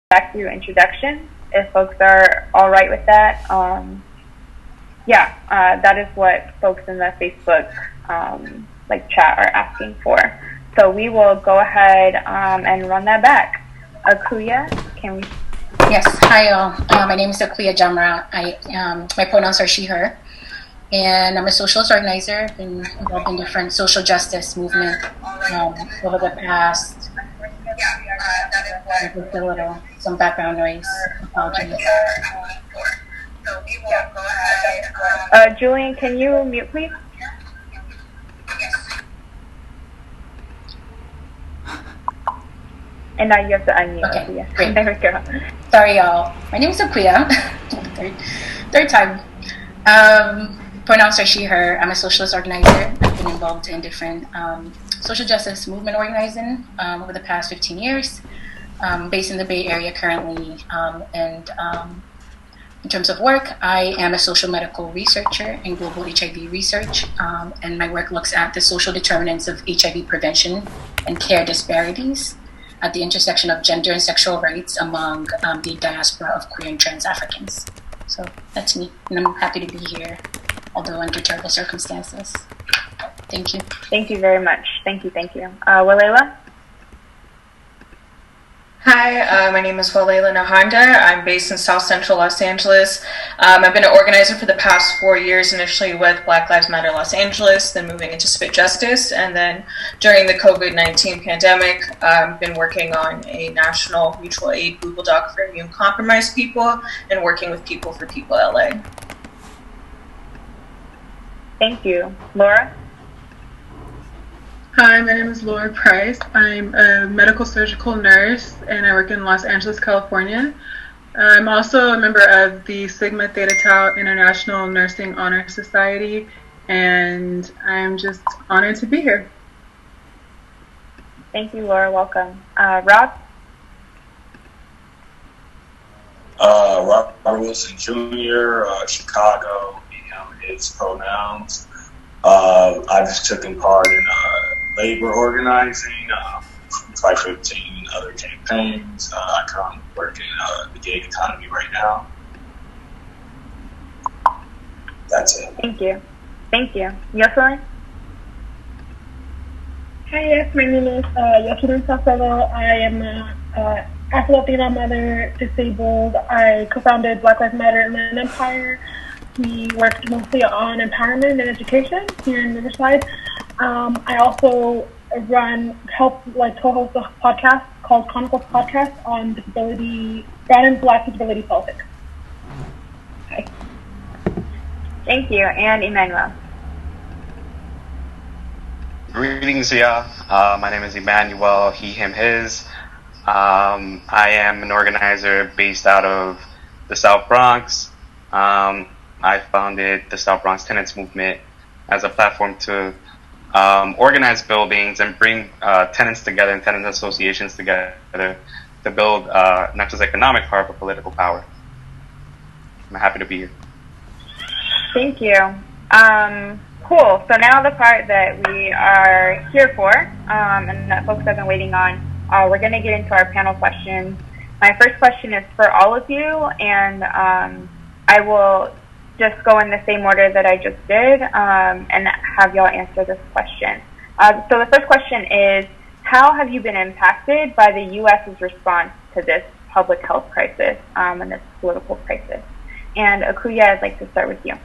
back through introduction, if folks are all right with that. That is what folks in the Facebook chat are asking for. So we will go ahead and run that back. Akua, can we? Yes. Hi, all. My name is Akua Guyamerah. My pronouns are she, her. And I'm a socialist organizer. I've been involved in different social justice movement over the past. Just a little, some background noise. Apologies. Julian, can you mute, please? And now you have to unmute. Okay, Akua. great. There we go. Sorry, y'all. My name is Akua. third time. Pronouns are she, her. I'm a socialist organizer. I've been involved in different social justice movement organizing over the past 15 years. Based in the Bay Area currently. In terms of work, I am a social medical researcher in global HIV research. And my work looks at the social determinants of HIV prevention and care disparities at the intersection of gender and sexual rights among the diaspora of queer and trans Africans. So that's me, and I'm happy to be here, although under terrible circumstances. Thank you. Thank you very much. Thank you. Walela? Hi, my name is Walela Nehanda. I'm based in South Central Los Angeles. I've been an organizer for the past 4 years, initially with Black Lives Matter Los Angeles, then moving into Spit Justice, and then during the COVID-19 pandemic, I've been working on a national mutual aid Google Doc for immune compromised people and working with People for People LA. Thank you. Laura? Hi, my name is Laura Price. I'm a medical surgical nurse and I work in Los Angeles, California. I'm also a member of the Sigma Theta Tau International Nursing Honor Society, and I'm just honored to be here. Thank you, Laura. Welcome. Rob? Robert Wilson Jr., Chicago, his pronouns. I just took in part in labor organizing, 515 other campaigns. I currently work in the gig economy right now. That's it. Thank you. Yoselin? Hi, yes, my name is Yoselin Saucedo. I am a Afro-Latina mother, disabled. I co-founded Black Lives Matter Inland Empire. We worked mostly on empowerment and education here in Riverside. I also co-host a podcast called Chronicles podcast on disability, brown and black disability politics. Okay. Thank you. And Emmanuel? Greetings, my name is Emmanuel, he, him, his. I am an organizer based out of the South Bronx. I founded the South Bronx Tenants movement as a platform to organize buildings and bring tenants together and tenant associations together to build not just economic power, but political power. I'm happy to be here. Thank you. Cool. So now the part that we are here for and that folks have been waiting on, we're going to get into our panel questions. My first question is for all of you, and I will just go in the same order that I just did and have y'all answer this question. So the first question is, how have you been impacted by the U.S.'s response to this public health crisis and this political crisis? And Akua, I'd like to start with you.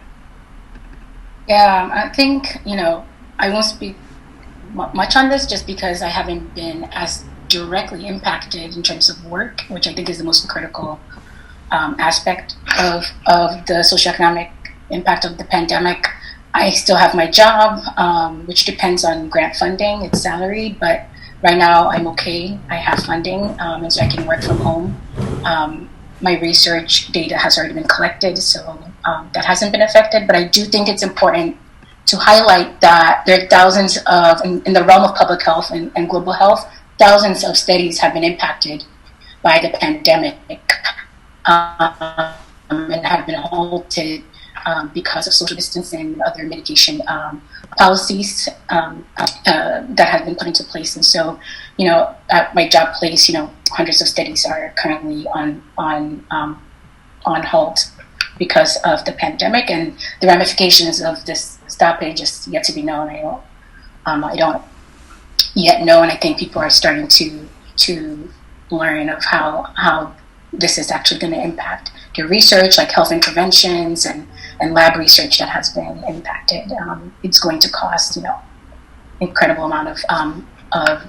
Yeah, I think, I won't speak much on this just because I haven't been as directly impacted in terms of work, which I think is the most critical aspect of the socioeconomic impact of the pandemic. I still have my job, which depends on grant funding. It's salaried, but right now I'm okay. I have funding, and so I can work from home. My research data has already been collected, so that hasn't been affected. But I do think it's important to highlight that there are thousands of, in the realm of public health and global health, thousands of studies have been impacted by the pandemic and have been halted because of social distancing and other mitigation policies that have been put into place. And so, at my job place, hundreds of studies are currently on hold because of the pandemic, and the ramifications of this stoppage is yet to be known. I don't yet know, and I think people are starting to learn of how this is actually going to impact their research, like health interventions and lab research that has been impacted. It's going to cost, incredible amount of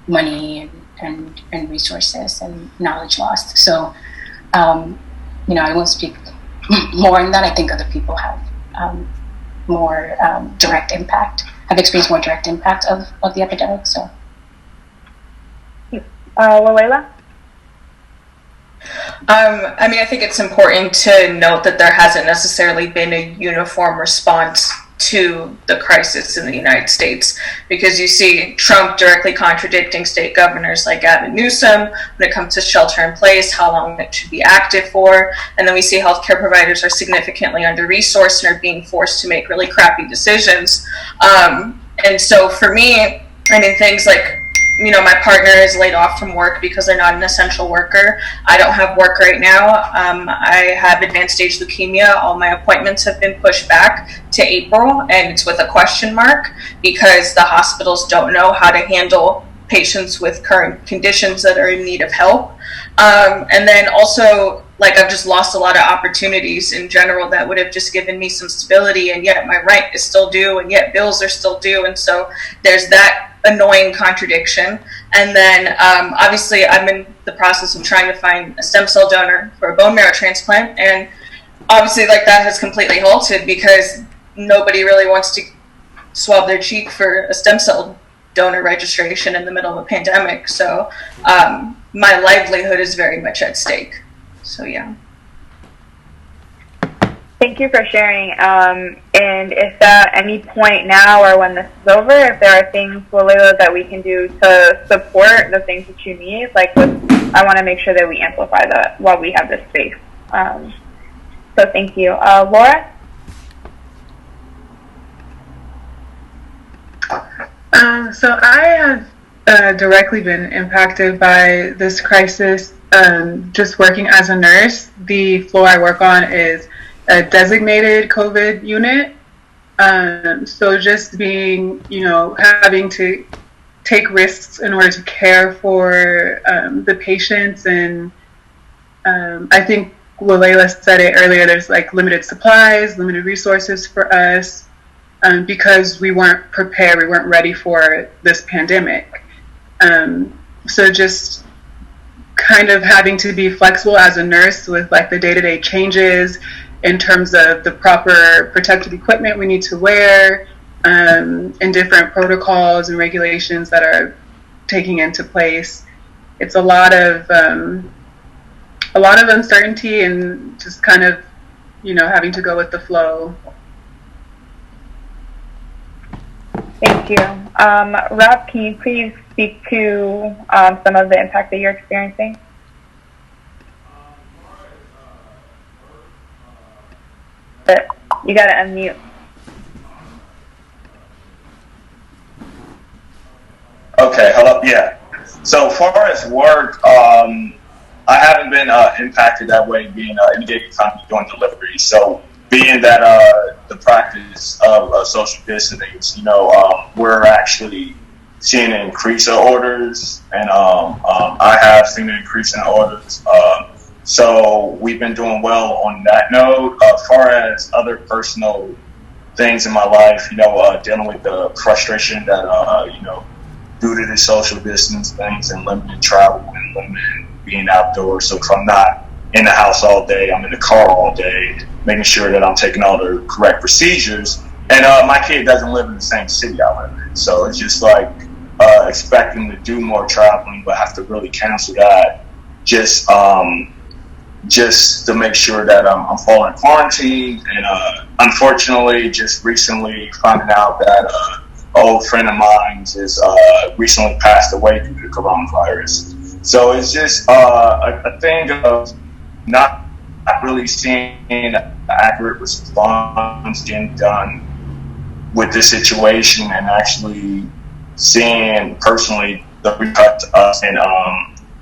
money and resources and knowledge lost. So, I won't speak more on that. I think other people have more direct impact, have experienced more direct impact of the epidemic. So, Walela? I think it's important to note that there hasn't necessarily been a uniform response to the crisis in the United States, because you see Trump directly contradicting state governors like Gavin Newsom when it comes to shelter in place, how long it should be active for, and then we see healthcare providers are significantly under-resourced and are being forced to make really crappy decisions. And so for me, things like, my partner is laid off from work because they're not an essential worker. I don't have work right now. I have advanced stage leukemia. All my appointments have been pushed back to April, and it's with a question mark because the hospitals don't know how to handle patients with current conditions that are in need of help. And then also, I've just lost a lot of opportunities in general that would have just given me some stability, and yet my rent is still due, and yet bills are still due. And so there's that annoying contradiction. And then obviously I'm in the process of trying to find a stem cell donor for a bone marrow transplant, and obviously that has completely halted because nobody really wants to swab their cheek for a stem cell donor registration in the middle of a pandemic. So my livelihood is very much at stake. So yeah. Thank you for sharing. And if at any point now or when this is over, if there are things, Walela, that we can do to support the things that you need, I want to make sure that we amplify that while we have this space. So thank you. Laura? So I have directly been impacted by this crisis. Just working as a nurse, the floor I work on is a designated COVID unit. So just being, having to take risks in order to care for the patients. And I think Walela said it earlier, there's limited supplies, limited resources for us because we weren't prepared, we weren't ready for this pandemic. So just kind of having to be flexible as a nurse with the day-to-day changes in terms of the proper protective equipment we need to wear, and different protocols and regulations that are taking into place. It's a lot of uncertainty and just kind of, having to go with the flow. Thank you. Rob, can you please speak to some of the impact that you're experiencing? You got to unmute. Okay, hello. Yeah. So far as work, I haven't been impacted that way being in the gig economy doing delivery. So being that the practice of social distancing, we're actually seeing an increase in orders, and I have seen an increase in orders. So we've been doing well on that note. As far as other personal things in my life, dealing with the frustration that, due to the social distance things and limited travel and limited being outdoors. So if I'm not in the house all day, I'm in the car all day, making sure that I'm taking all the correct procedures. And my kid doesn't live in the same city I live in. So it's just expecting to do more traveling, but have to really cancel that. Just to make sure that I'm following quarantine. And unfortunately, just recently finding out that an old friend of mine is recently passed away due to coronavirus. So it's just a thing of not really seeing accurate response getting done with this situation and actually seeing personally the impact to us, and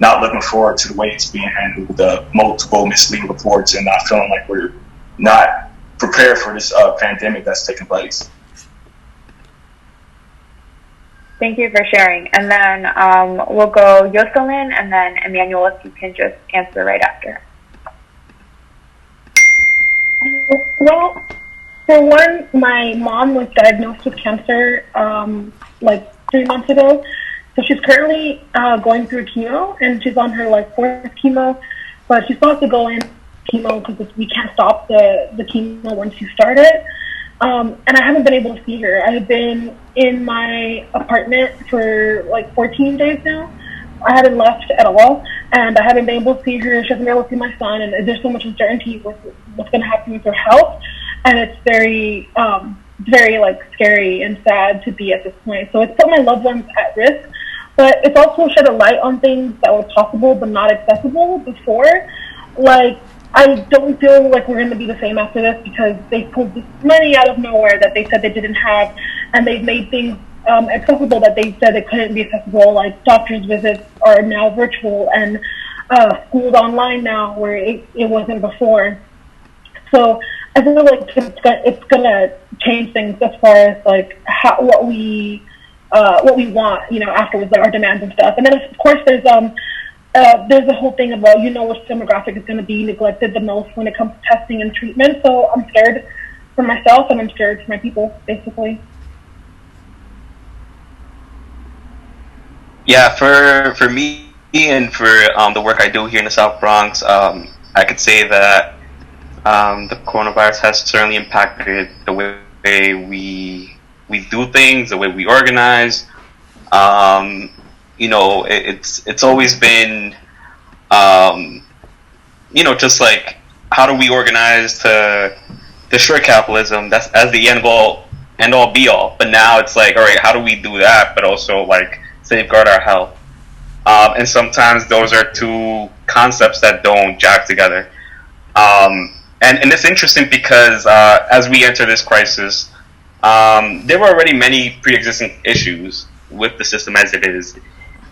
not looking forward to the way it's being handled with the multiple misleading reports, and not feeling like we're not prepared for this pandemic that's taking place. Thank you for sharing. And then we'll go Yoselin, and then Emmanuel, if you can just answer right after. Well, for one, my mom was diagnosed with cancer like 3 months ago. So she's currently going through chemo, and she's on her like 4th chemo, but she's supposed to go in chemo because we can't stop the chemo once you start it. And I haven't been able to see her. I've been in my apartment for like 14 days now. I haven't left at all, and I haven't been able to see her. She hasn't been able to see my son, and there's so much uncertainty with what's going to happen with her health, and it's very, very like scary and sad to be at this point. So it's put my loved ones at risk, but it's also shed a light on things that were possible but not accessible before. Like, I don't feel like we're going to be the same after this, because they pulled this money out of nowhere that they said they didn't have, and they've made things accessible that they said it couldn't be accessible, like doctor's visits are now virtual, and school's online now where it wasn't before. So I feel like it's gonna change things as far as like what we want, you know, afterwards, like our demands and stuff. And then of course there's a whole thing about, you know, which demographic is going to be neglected the most when it comes to testing and treatment. So I'm scared for myself, and I'm scared for my people, basically. Yeah, for me and for the work I do here in the South Bronx, I could say that the coronavirus has certainly impacted the way we do things, the way we organize. You know, it's always been, you know, just like, how do we organize to destroy capitalism? That's as the end all be all. But now it's like, all right, how do we do that, but also like safeguard our health? And sometimes those are two concepts that don't jive together. And it's interesting because as we enter this crisis, there were already many pre-existing issues with the system as it is.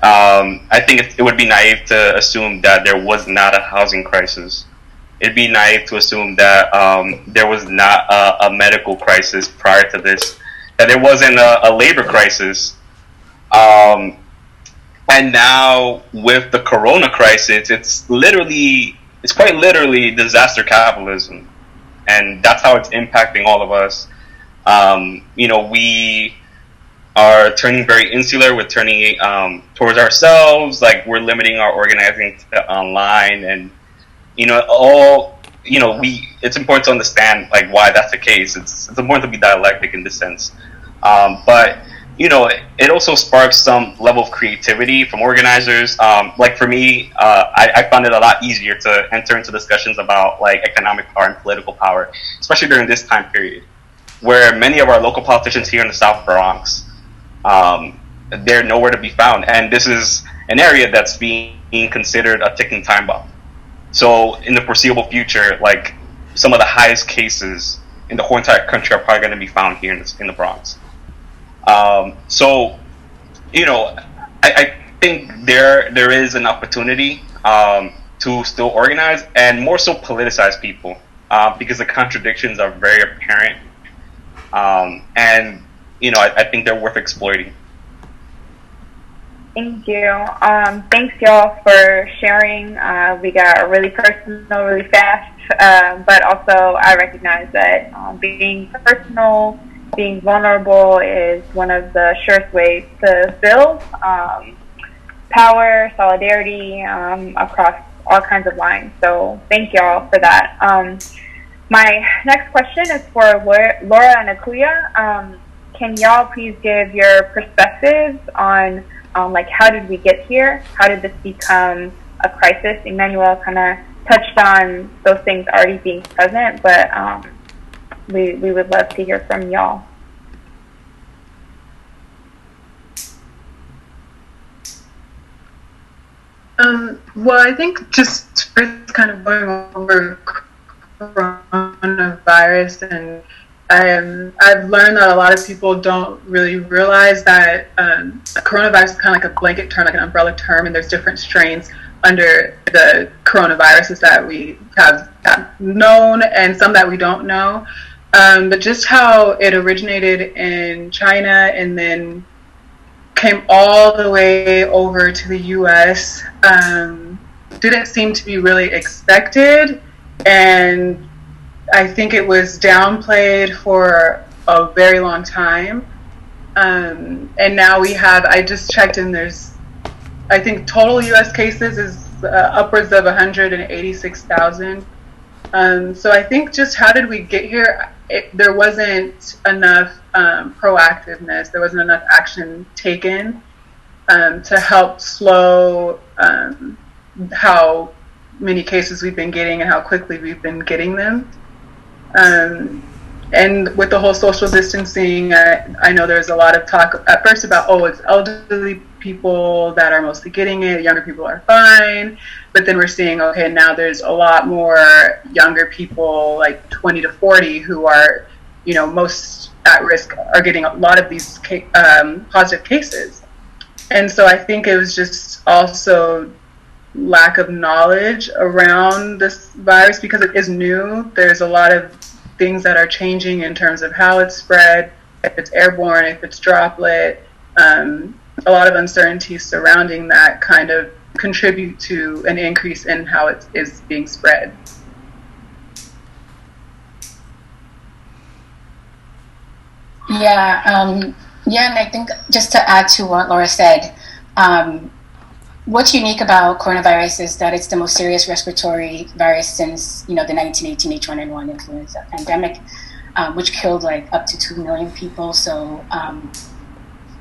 I think it would be naive to assume that there was not a housing crisis. It'd be naive to assume that there was not a medical crisis prior to this, that there wasn't a labor crisis. And now with the corona crisis, it's quite literally disaster capitalism. And that's how it's impacting all of us. You know, we are turning very insular. We're turning towards ourselves. Like, we're limiting our organizing to online, and it's important to understand like why that's the case. It's important to be dialectic in this sense, but it also sparks some level of creativity from organizers. Like for me, I found it a lot easier to enter into discussions about like economic power and political power, especially during this time period, where many of our local politicians here in the South Bronx, they're nowhere to be found. And this is an area that's being considered a ticking time bomb. So in the foreseeable future, like some of the highest cases in the whole entire country are probably going to be found here in the Bronx. I think there is an opportunity to still organize and more so politicize people, because the contradictions are very apparent. I think they're worth exploiting. Thank you. Thanks, y'all, for sharing. We got really personal, really fast, but also I recognize that being personal, being vulnerable is one of the surest ways to build power, solidarity across all kinds of lines. So thank y'all for that. My next question is for Laura and Akua. Can y'all please give your perspectives on like how did we get here? How did this become a crisis? Emmanuel kind of touched on those things already being present, but we would love to hear from y'all. Well, I think just first kind of going over coronavirus and I've learned that a lot of people don't really realize that coronavirus is kind of like a blanket term, like an umbrella term, and there's different strains under the coronaviruses that we have known and some that we don't know. But just how it originated in China and then came all the way over to the US didn't seem to be really expected, and I think it was downplayed for a very long time. And now we have, I just checked, and there's, I think total US cases is upwards of 186,000. So I think just how did we get here? There wasn't enough proactiveness, there wasn't enough action taken to help slow how many cases we've been getting and how quickly we've been getting them. And with the whole social distancing, I know there's a lot of talk at first about, oh, it's elderly people that are mostly getting it, younger people are fine. But then we're seeing, okay, now there's a lot more younger people, like 20 to 40, who are, you know, most at risk, are getting a lot of these positive cases. And so I think it was just also lack of knowledge around this virus because it is new. There's a lot of things that are changing in terms of how it's spread, if it's airborne, if it's droplet. A lot of uncertainties surrounding that kind of contribute to an increase in how it is being spread. And I think just to add to what Laura said, what's unique about coronavirus is that it's the most serious respiratory virus since, the 1918 H1N1 influenza pandemic, which killed like up to 2 million people. So,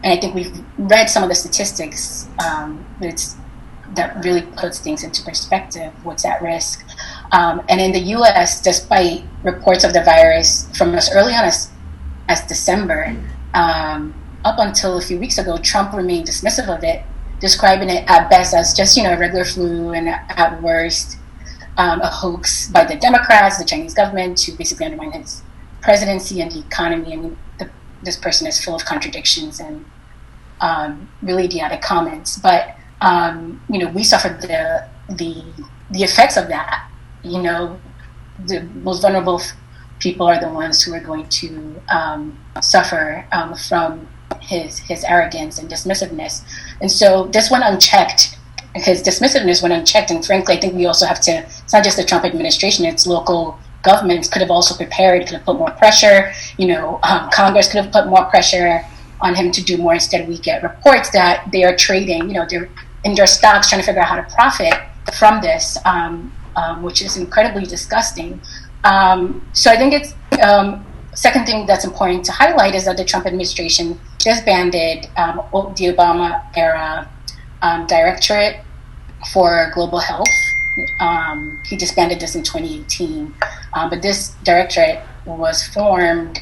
and I think we've read some of the statistics that really puts things into perspective, what's at risk. And in the US, despite reports of the virus from as early on as December, up until a few weeks ago, Trump remained dismissive of it, describing it at best as just, a regular flu, and at worst, a hoax by the Democrats, the Chinese government, to basically undermine his presidency and the economy. I mean, this person is full of contradictions and really idiotic comments. But, we suffered the effects of that. The most vulnerable people are the ones who are going to suffer from his arrogance and dismissiveness. And so this went unchecked. His dismissiveness went unchecked. And frankly, I think we also have to, it's not just the Trump administration, it's local governments could have also prepared, could have put more pressure. Congress could have put more pressure on him to do more. Instead, we get reports that they are trading, they're in their stocks trying to figure out how to profit from this, which is incredibly disgusting. So I think it's, second thing that's important to highlight is that the Trump administration disbanded the Obama era Directorate for Global Health. He disbanded this in 2018, but this directorate was formed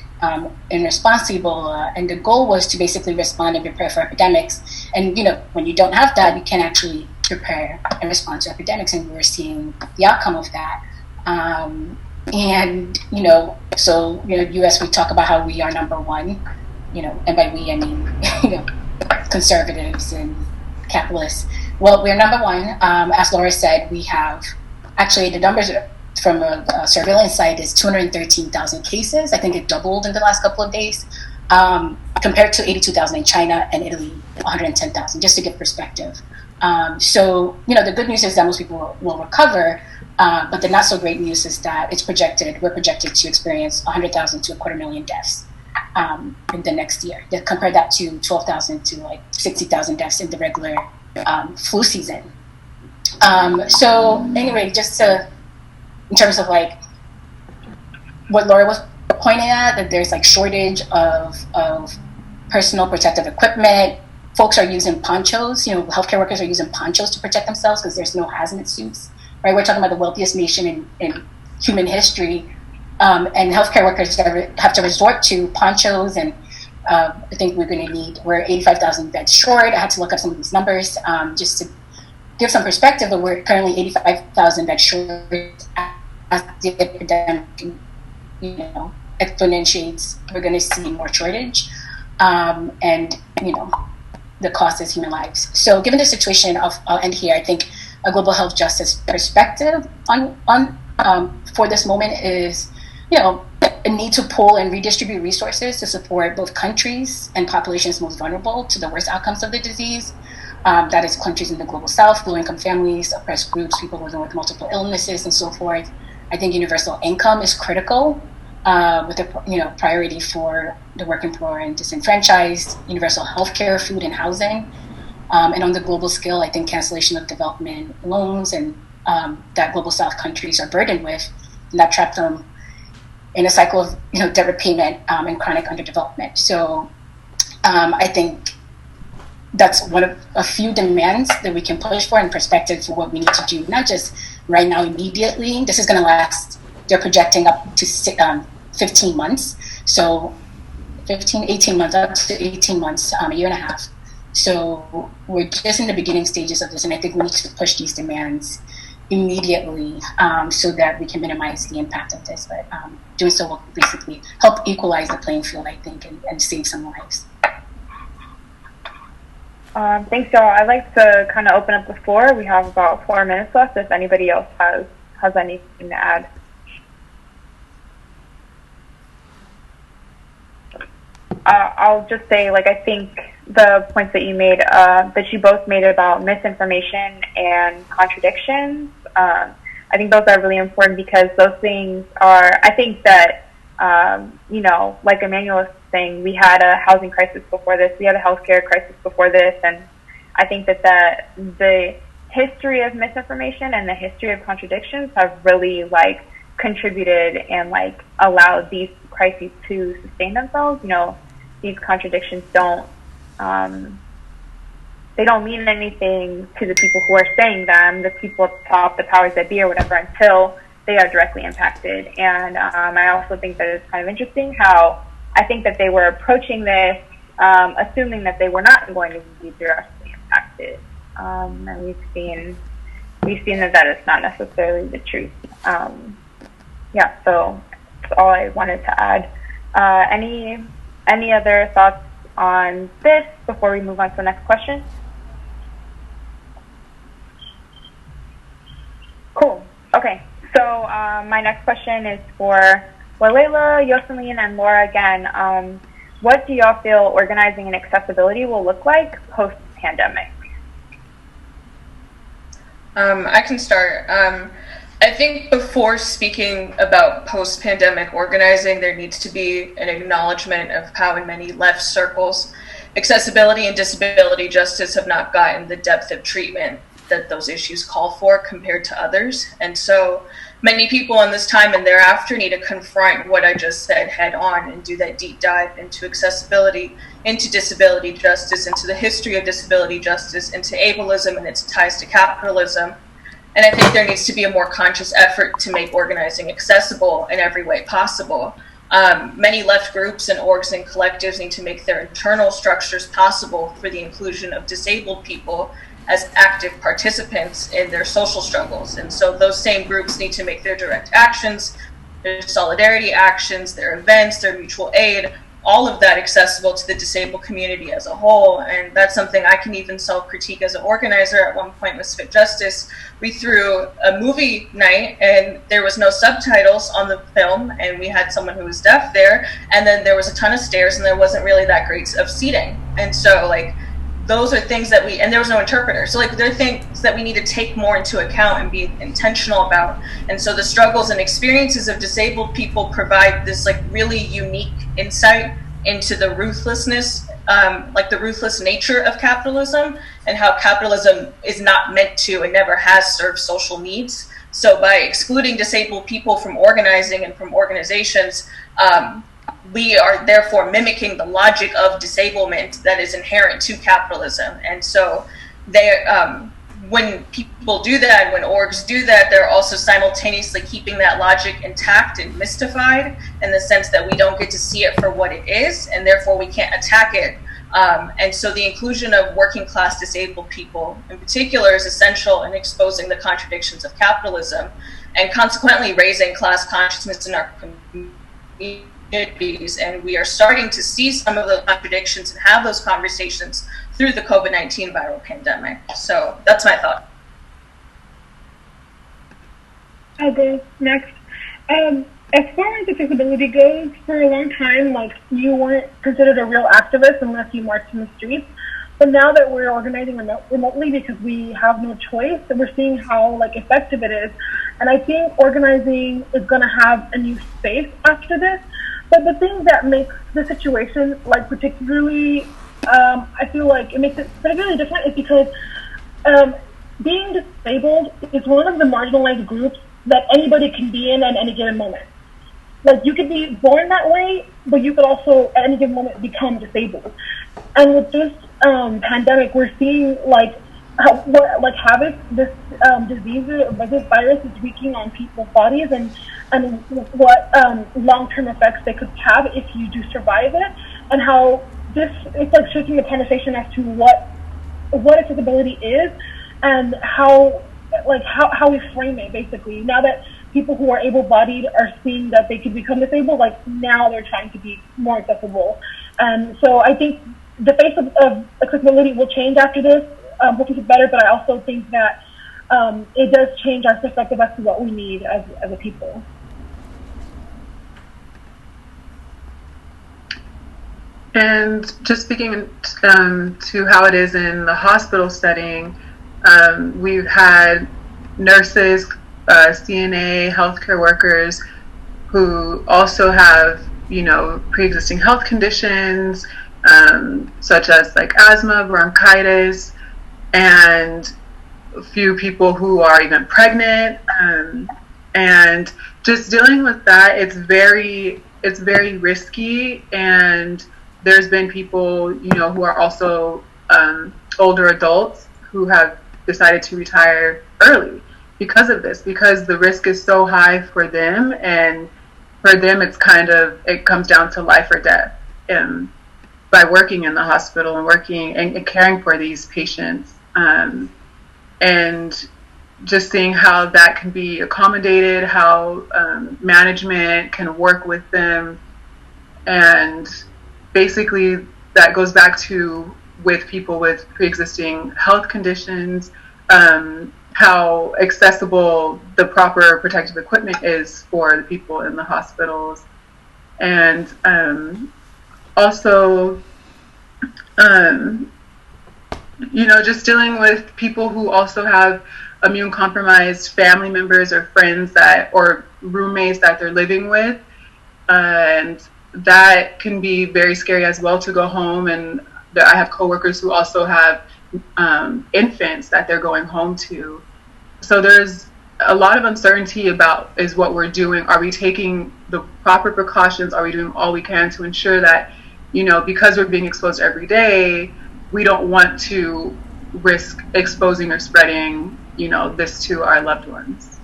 in response to Ebola, and the goal was to basically respond and prepare for epidemics. And when you don't have that, you can't actually prepare and respond to epidemics, and we were seeing the outcome of that. So U.S. we talk about how we are number one, and by we I mean conservatives and capitalists. Well, we're number one. As Laura said, we have actually the numbers from a surveillance site is 213,000 cases. I think it doubled in the last couple of days, compared to 82,000 in China and Italy, 110,000. Just to give perspective. So the good news is that most people will recover. But the not so great news is that we're projected to experience 100,000 to 250,000 deaths in the next year. Compare that to 12,000 to like 60,000 deaths in the regular flu season. So anyway, just in terms of like what Laura was pointing at, that there's like shortage of personal protective equipment. Folks are using ponchos. Healthcare workers are using ponchos to protect themselves because there's no hazmat suits. Right, we're talking about the wealthiest nation in human history, and healthcare workers have to resort to ponchos. And I think we're 85,000 beds short. I had to look up some of these numbers just to give some perspective. But we're currently 85,000 beds short as the epidemic, exponentiates, we're going to see more shortage, and the cost is human lives. So given the situation I'll end here. I think a global health justice perspective on for this moment is, a need to pull and redistribute resources to support both countries and populations most vulnerable to the worst outcomes of the disease. That is countries in the global south, low-income families, oppressed groups, people living with multiple illnesses, and so forth. I think universal income is critical, with a priority for the working poor and disenfranchised, universal healthcare, food, and housing. And on the global scale, I think cancellation of development loans and that global south countries are burdened with, and that trap them in a cycle of debt repayment and chronic underdevelopment. So I think that's one of a few demands that we can push for and perspective for what we need to do, not just right now immediately. This is going to last, they're projecting up to 15 months. So 18 months, up to 18 months, a year and a half. So we're just in the beginning stages of this, and I think we need to push these demands immediately so that we can minimize the impact of this. But doing so will basically help equalize the playing field, I think, and save some lives. Thanks, y'all. I'd like to kind of open up the floor. We have about 4 minutes left if anybody else has anything to add. I'll just say, I think the points that you made, that you both made about misinformation and contradictions, I think those are really important because those things are, I think that, like Emmanuel was saying, we had a housing crisis before this, we had a healthcare crisis before this, and I think that the history of misinformation and the history of contradictions have really, contributed and, allowed these crises to sustain themselves. These contradictions don't mean anything to the people who are saying them, the people at the top, the powers that be or whatever, until they are directly impacted. And I also think that it's kind of interesting how I think that they were approaching this assuming that they were not going to be directly impacted. And we've seen that is not necessarily the truth. So that's all I wanted to add. Any other thoughts on this before we move on to the next question? Cool. Okay. So my next question is for Walela, Yoselin, and Laura again. What do y'all feel organizing and accessibility will look like post-pandemic? I can start. I think before speaking about post-pandemic organizing, there needs to be an acknowledgement of how in many left circles, accessibility and disability justice have not gotten the depth of treatment that those issues call for compared to others. And so many people in this time and thereafter need to confront what I just said head on and do that deep dive into accessibility, into disability justice, into the history of disability justice, into ableism and its ties to capitalism. And I think there needs to be a more conscious effort to make organizing accessible in every way possible. Many left groups and orgs and collectives need to make their internal structures possible for the inclusion of disabled people as active participants in their social struggles. And so those same groups need to make their direct actions, their solidarity actions, their events, their mutual aid, all of that accessible to the disabled community as a whole. And that's something I can even self-critique as an organizer. At one point with Spit Justice, we threw a movie night and there was no subtitles on the film, and we had someone who was deaf there, and then there was a ton of stairs and there wasn't really that great of seating. And so those are things that and there was no interpreter. So there are things that we need to take more into account and be intentional about. And so the struggles and experiences of disabled people provide this really unique insight into the ruthlessness, the ruthless nature of capitalism and how capitalism is not meant to and never has served social needs. So by excluding disabled people from organizing and from organizations, we are therefore mimicking the logic of disablement that is inherent to capitalism. And so when people do that, when orgs do that, they're also simultaneously keeping that logic intact and mystified in the sense that we don't get to see it for what it is, and therefore we can't attack it. And so the inclusion of working class disabled people in particular is essential in exposing the contradictions of capitalism and consequently raising class consciousness in our community. communities, and we are starting to see some of the contradictions and have those conversations through the COVID-19 viral pandemic. So that's my thought. I'll go next. As far as accessibility goes, for a long time, like, you weren't considered a real activist unless you marched in the streets. But now that we're organizing remotely because we have no choice, we're seeing how, like, effective it is. And I think organizing is going to have a new space after this. But the thing that makes the situation, like, particularly, I feel like it makes it particularly different is because being disabled is one of the marginalized groups that anybody can be in at any given moment. Like, you could be born that way, but you could also at any given moment become disabled. And with this pandemic, we're seeing like what havoc this disease, this virus is wreaking on people's bodies, and what long-term effects they could have if you do survive it, and how it's like shifting the conversation as to what accessibility is and how we frame it, basically. Now that people who are able-bodied are seeing that they can become disabled, like, now they're trying to be more accessible. And so I think the face of accessibility will change after this, which is better, but I also think that it does change our perspective as to what we need as a people. And just speaking to how it is in the hospital setting, we've had nurses, CNA, healthcare workers who also have, pre-existing health conditions, such as like asthma, bronchitis, and a few people who are even pregnant. And just dealing with that, it's very risky. And there's been people, who are also older adults who have decided to retire early because of this, because the risk is so high for them, and for them it comes down to life or death by working in the hospital and working and caring for these patients, and just seeing how that can be accommodated, how management can work with them, and basically that goes back to with people with pre-existing health conditions, how accessible the proper protective equipment is for the people in the hospitals. And also, just dealing with people who also have immune compromised family members or friends or roommates that they're living with. And that can be very scary as well, to go home. And I have coworkers who also have infants that they're going home to. So there's a lot of uncertainty about is what we're doing. Are we taking the proper precautions? Are we doing all we can to ensure that, because we're being exposed every day, we don't want to risk exposing or spreading, this to our loved ones?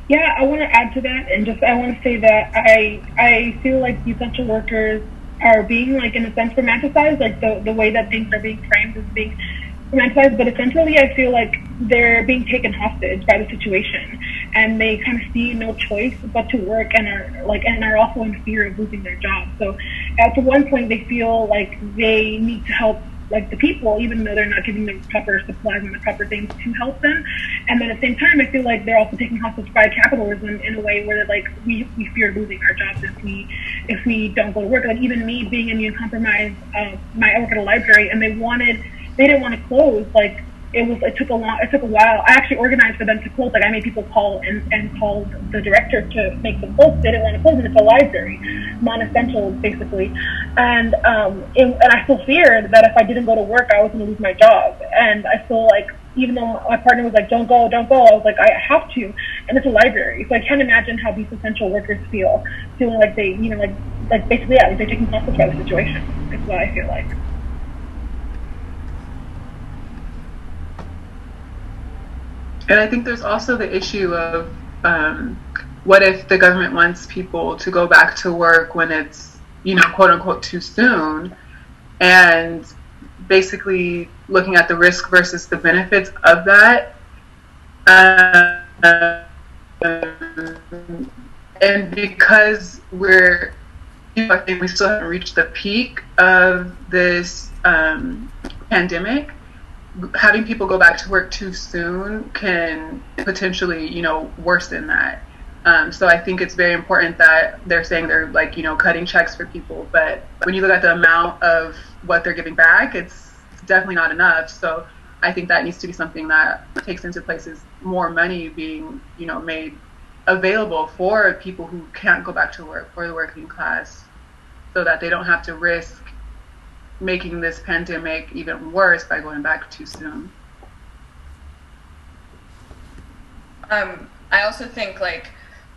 Yeah, I want to add to that, and I want to say that I feel like the essential workers are being, like, in a sense, romanticized, like the way that things are being framed is being romanticized, but essentially I feel like they're being taken hostage by the situation, and they kind of see no choice but to work, and are also in fear of losing their job. So at one point they feel like they need to help, like, the people, even though they're not giving them proper supplies and the proper things to help them. And then at the same time, I feel like they're also taking hostage by capitalism in a way where, like, we fear losing our jobs if we don't go to work. Like, even me being immune compromised, I work at a library, and they didn't want to close. Like, it took a while. I actually organized for them to close. Like, I made people call and called the director to make them close. They didn't want to close, and it's a library, non-essential, basically. And I still feared that if I didn't go to work, I was going to lose my job. And I feel like, even though my partner was like, don't go, I was like, I have to. And it's a library. So I can't imagine how these essential workers feeling like they, like basically, yeah, they're taking hostage by the situation. That's what I feel like. And I think there's also the issue of what if the government wants people to go back to work when it's, quote unquote, too soon, and basically looking at the risk versus the benefits of that. And because I think we still haven't reached the peak of this pandemic, having people go back to work too soon can potentially, worsen that. So I think it's very important that they're saying they're cutting checks for people. But when you look at the amount of what they're giving back, it's definitely not enough. So I think that needs to be something that takes into place, is more money being, made available for people who can't go back to work, for the working class, so that they don't have to risk making this pandemic even worse by going back too soon. I also think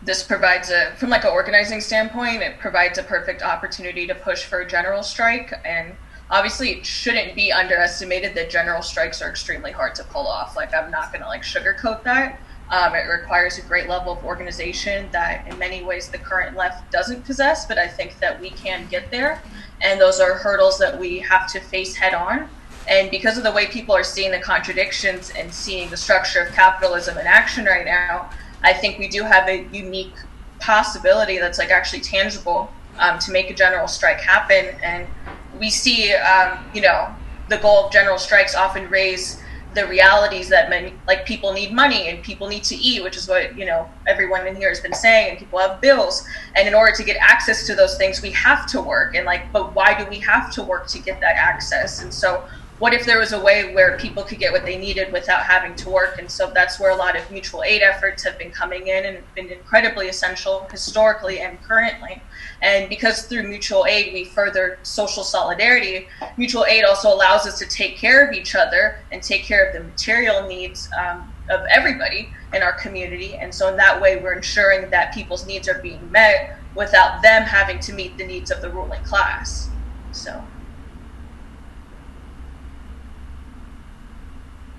this provides from an organizing standpoint, it provides a perfect opportunity to push for a general strike. And obviously it shouldn't be underestimated that general strikes are extremely hard to pull off. I'm not going to sugarcoat that. It requires a great level of organization that in many ways the current left doesn't possess, but I think that we can get there. And those are hurdles that we have to face head on. And because of the way people are seeing the contradictions and seeing the structure of capitalism in action right now, I think we do have a unique possibility that's actually tangible to make a general strike happen. And we see, the goal of general strikes often raise the realities that people need money and people need to eat, which is what, everyone in here has been saying, and people have bills. And in order to get access to those things, we have to work. And but why do we have to work to get that access? And so what if there was a way where people could get what they needed without having to work? And so that's where a lot of mutual aid efforts have been coming in and been incredibly essential historically and currently. And because through mutual aid, we further social solidarity, mutual aid also allows us to take care of each other and take care of the material needs of everybody in our community. And so in that way, we're ensuring that people's needs are being met without them having to meet the needs of the ruling class. So.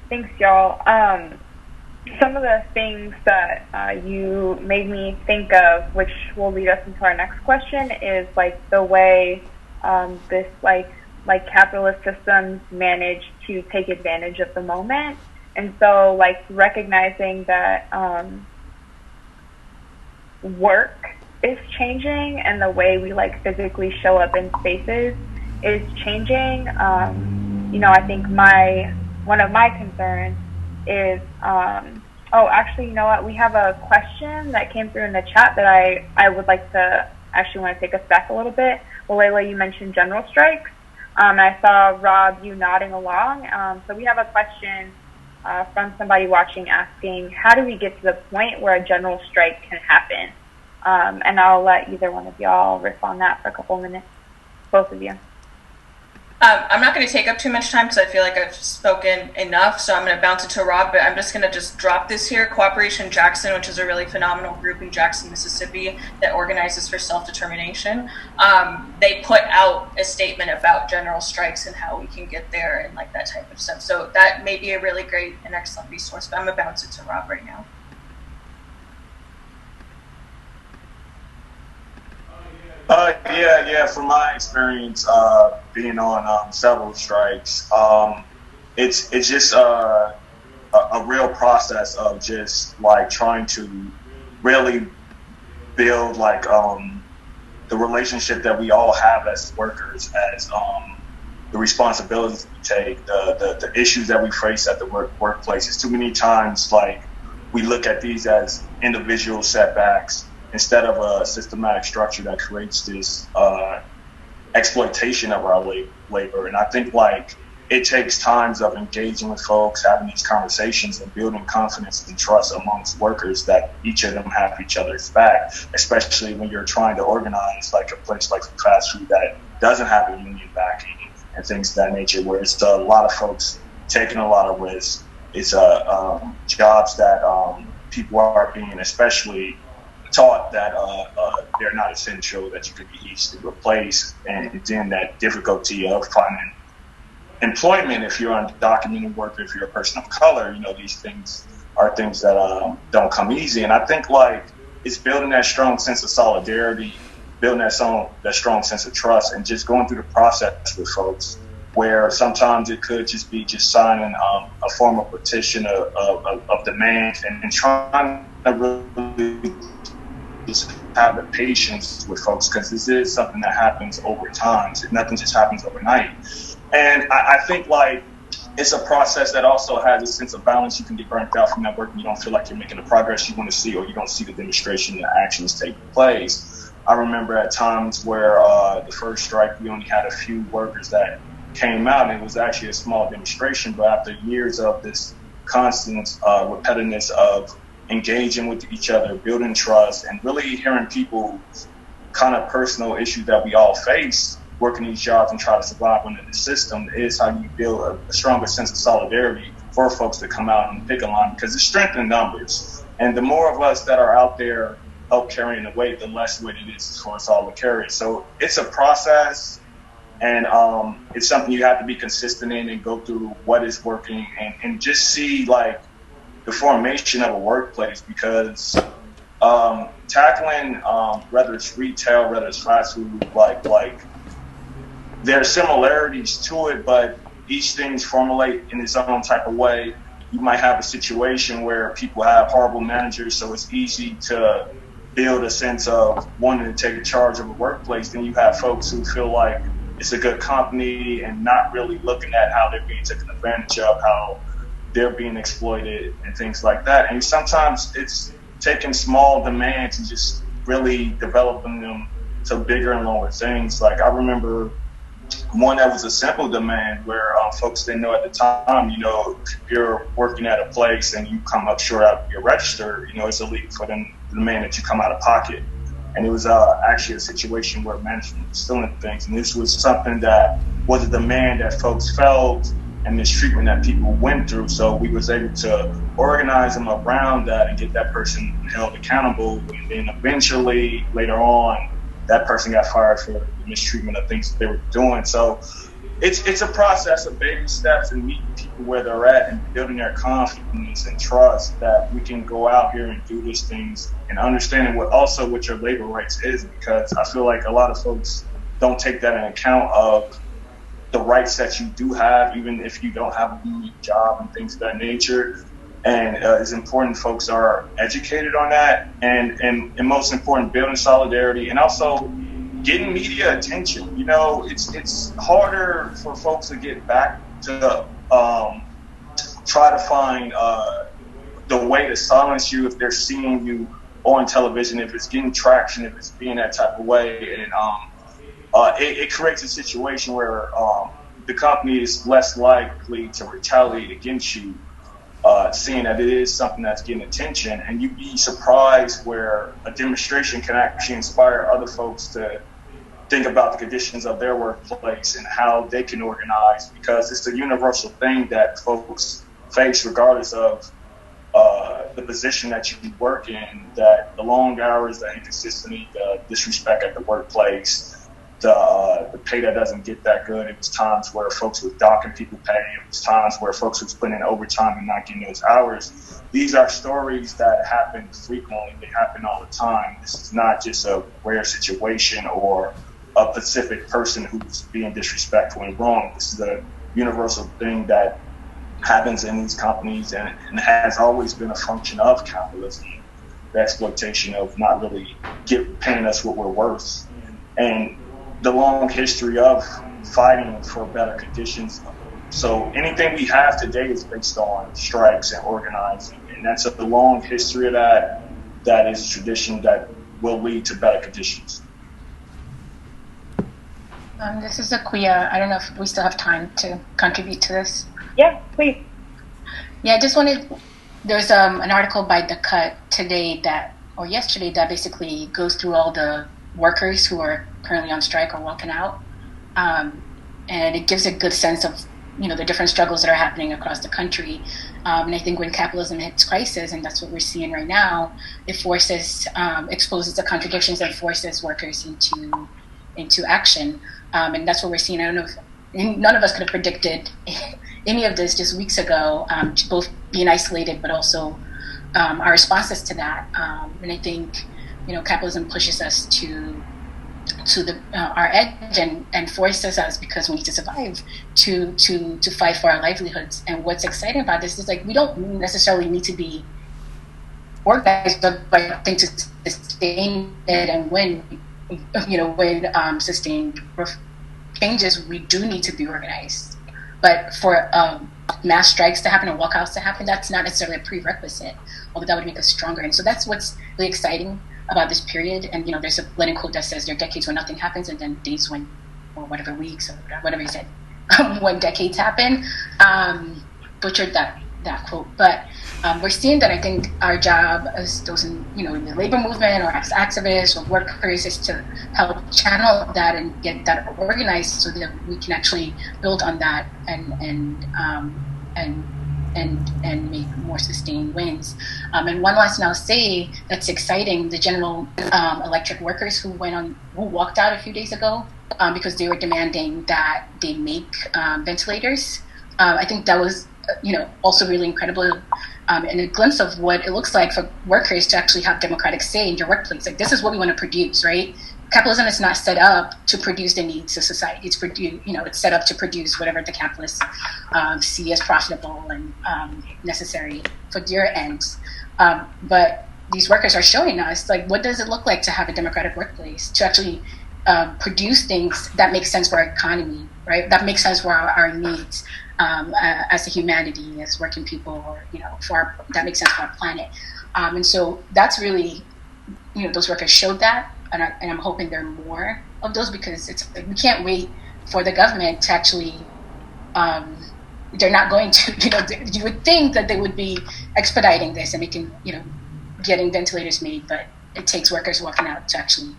Thanks, y'all. Some of the things that you made me think of, which will lead us into our next question, is the way this capitalist systems manage to take advantage of the moment. And so recognizing that work is changing and the way we physically show up in spaces is changing. I think one of my concerns is, actually, you know what? We have a question that came through in the chat that I would like to actually want to take us back a little bit. Walela, you mentioned general strikes. I saw, Rob, you nodding along. So we have a question from somebody watching asking, how do we get to the point where a general strike can happen? And I'll let either one of y'all riff on that for a couple minutes, both of you. I'm not going to take up too much time because I feel like I've spoken enough, so I'm going to bounce it to Rob, but I'm just going to drop this here. Cooperation Jackson, which is a really phenomenal group in Jackson, Mississippi that organizes for self-determination, they put out a statement about general strikes and how we can get there and that type of stuff. So that may be a really great and excellent resource, but I'm going to bounce it to Rob right now. Yeah. From my experience, being on several strikes, it's just a real process of just trying to really build the relationship that we all have as workers, as the responsibilities we take, the issues that we face at the workplaces. Too many times, we look at these as individual setbacks, instead of a systematic structure that creates this exploitation of our labor. And I think it takes times of engaging with folks, having these conversations and building confidence and trust amongst workers that each of them have each other's back, especially when you're trying to organize a place like fast food that doesn't have a union backing and things of that nature, where it's a lot of folks taking a lot of risks. It's jobs that people are being especially taught that they're not essential, that you could be easily replaced, and then that difficulty of finding employment if you're undocumented worker, if you're a person of color. These things are things that don't come easy. And I think it's building that strong sense of solidarity, building that strong sense of trust, and just going through the process with folks, where sometimes it could just be signing a formal petition of demand and trying to really have the patience with folks, because this is something that happens over time. Nothing just happens overnight. And I think like it's a process that also has a sense of balance. You can get burnt out from that work and you don't feel like you're making the progress you want to see, or you don't see the demonstration and the actions taking place. I remember at times where the first strike, we only had a few workers that came out, and it was actually a small demonstration, but after years of this constant repetitiveness of engaging with each other, building trust, and really hearing people's kind of personal issues that we all face working these jobs and try to survive under the system, is how you build a stronger sense of solidarity for folks to come out and pick a line, because it's strength in numbers. And the more of us that are out there help carrying the weight, the less weight it is for us all to carry. So it's a process, and it's something you have to be consistent in and go through what is working, and just see like the formation of a workplace, because tackling whether it's retail, whether it's fast food, like there are similarities to it, but each thing's formulate in its own type of way. You might have a situation where people have horrible managers, so it's easy to build a sense of wanting to take charge of a workplace. Then you have folks who feel like it's a good company and not really looking at how they're being taken advantage of, how they're being exploited and things like that. And sometimes it's taking small demands and just really developing them to bigger and longer things. Like I remember one that was a simple demand where folks didn't know at the time, you know, if you're working at a place and you come up short out of your register, you know, it's illegal for them to demand that you come out of pocket. And it was actually a situation where management was stealing things. And this was something that was a demand that folks felt and mistreatment that people went through. So we was able to organize them around that and get that person held accountable. And then eventually, later on, that person got fired for the mistreatment of things that they were doing. So it's a process of baby steps and meeting people where they're at and building their confidence and trust that we can go out here and do these things, and understanding what your labor rights is, because I feel like a lot of folks don't take that in account of the rights that you do have, even if you don't have a unique job and things of that nature. And it's important folks are educated on that, and most important, building solidarity, and also getting media attention. You know, it's harder for folks to get back to try to find the way to silence you if they're seeing you on television, if it's getting traction, if it's being that type of way. And it creates a situation where the company is less likely to retaliate against you, seeing that it is something that's getting attention. And you'd be surprised where a demonstration can actually inspire other folks to think about the conditions of their workplace and how they can organize, because it's a universal thing that folks face regardless of the position that you work in, that the long hours, the inconsistency, the disrespect at the workplace, the pay that doesn't get that good. It was times where folks were docking people pay. It was times where folks was putting in overtime and not getting those hours. These are stories that happen frequently. They happen all the time. This is not just a rare situation or a specific person who's being disrespectful and wrong. This is a universal thing that happens in these companies, and has always been a function of capitalism, the exploitation of not really paying us what we're worth. And the long history of fighting for better conditions. So anything we have today is based on strikes and organizing, and that's a long history of that. That is a tradition that will lead to better conditions. This is Akua. I don't know if we still have time to contribute to this. Yeah, please. Yeah, I just wanted, there's an article by The Cut today or yesterday that basically goes through all the workers who are currently on strike or walking out. And it gives a good sense of, you know, the different struggles that are happening across the country. And I think when capitalism hits crisis, and that's what we're seeing right now, it exposes the contradictions and forces workers into action. And that's what we're seeing. I don't know if none of us could have predicted any of this just weeks ago, both being isolated, but also our responses to that. And I think, you know, capitalism pushes us to our edge and forces us, because we need to survive, to fight for our livelihoods. And what's exciting about this is, like, we don't necessarily need to be organized, but I think to sustain it, and when sustained changes, we do need to be organized. But for mass strikes to happen or walkouts to happen, that's not necessarily a prerequisite, although that would make us stronger. And so that's what's really exciting about this period. And, there's a Lenin quote that says there are decades when nothing happens, and then days when, or whatever, weeks, or whatever he said, when decades happen. Butchered that quote. But we're seeing that I think our job as those in the labor movement or as activists or workers is to help channel that and get that organized so that we can actually build on that and make more sustained wins. And one last thing I'll say that's exciting: the General Electric workers who walked out a few days ago because they were demanding that they make ventilators. I think that was also really incredible, and a glimpse of what it looks like for workers to actually have democratic say in your workplace. Like, this is what we want to produce, right? Capitalism is not set up to produce the needs of society. It's it's set up to produce whatever the capitalists see as profitable and necessary for their ends. But these workers are showing us, like, what does it look like to have a democratic workplace, to actually produce things that make sense for our economy, right? That makes sense for our needs. As a humanity, as working people, or that makes sense for our planet, and so that's really, those workers showed that, and I'm hoping there are more of those, because we can't wait for the government to actually. They're not going to, you would think that they would be expediting this and making, getting ventilators made, but it takes workers walking out to actually,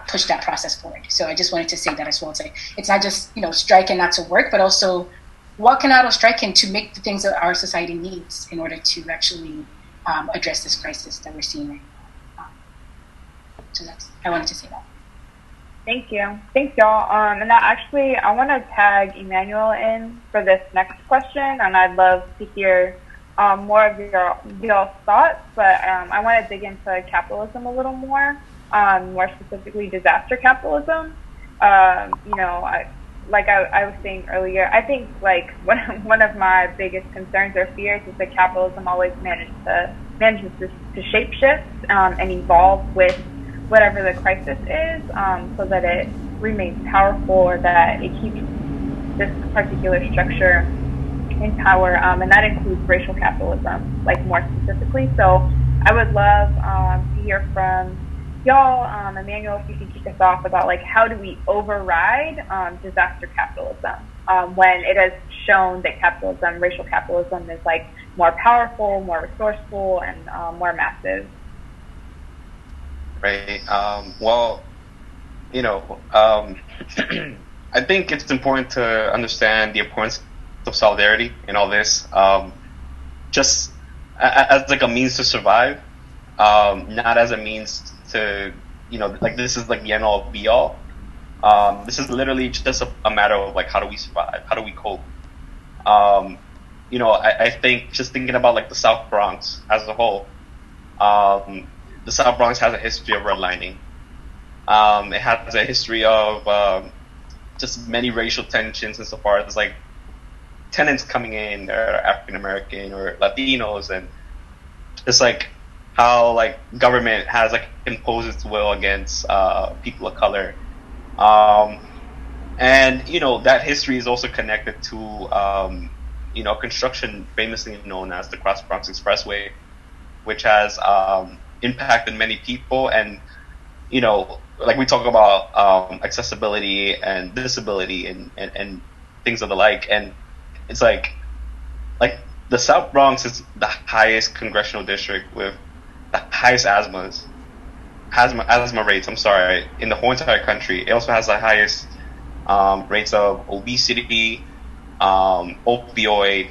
push that process forward. So I just wanted to say that as well. It's not just striking not to work, but also walking out or striking to make the things that our society needs in order to actually address this crisis that we're seeing right now. So I wanted to say that. Thank you. Thanks, y'all. And I want to tag Emmanuel in for this next question, and I'd love to hear more of y'all's thoughts. But I want to dig into capitalism a little more specifically disaster capitalism. I was saying earlier, I think one of my biggest concerns or fears is that capitalism always manages to shape shift and evolve with whatever the crisis is, so that it remains powerful, or that it keeps this particular structure in power, and that includes racial capitalism, more specifically. So I would love to hear from y'all, Emmanuel, if you could kick us off about how do we override disaster capitalism when it has shown that racial capitalism is more powerful, more resourceful, and more massive. Right. I think it's important to understand the importance of solidarity in all this, just as a means to survive, not as a means to, this is the end all be all. This is literally just a matter of how do we survive? How do we cope? I think just thinking about the South Bronx as a whole, the South Bronx has a history of redlining. It has a history of just many racial tensions insofar as tenants coming in, they're African American or Latinos, and it's how government has imposed its will against people of color, and that history is also connected to construction famously known as the Cross Bronx Expressway, which has impacted many people, and we talk about accessibility and disability and things of the like, and it's the South Bronx is the highest congressional district with the highest asthma rates, in the whole entire country. It also has the highest rates of obesity, opioid,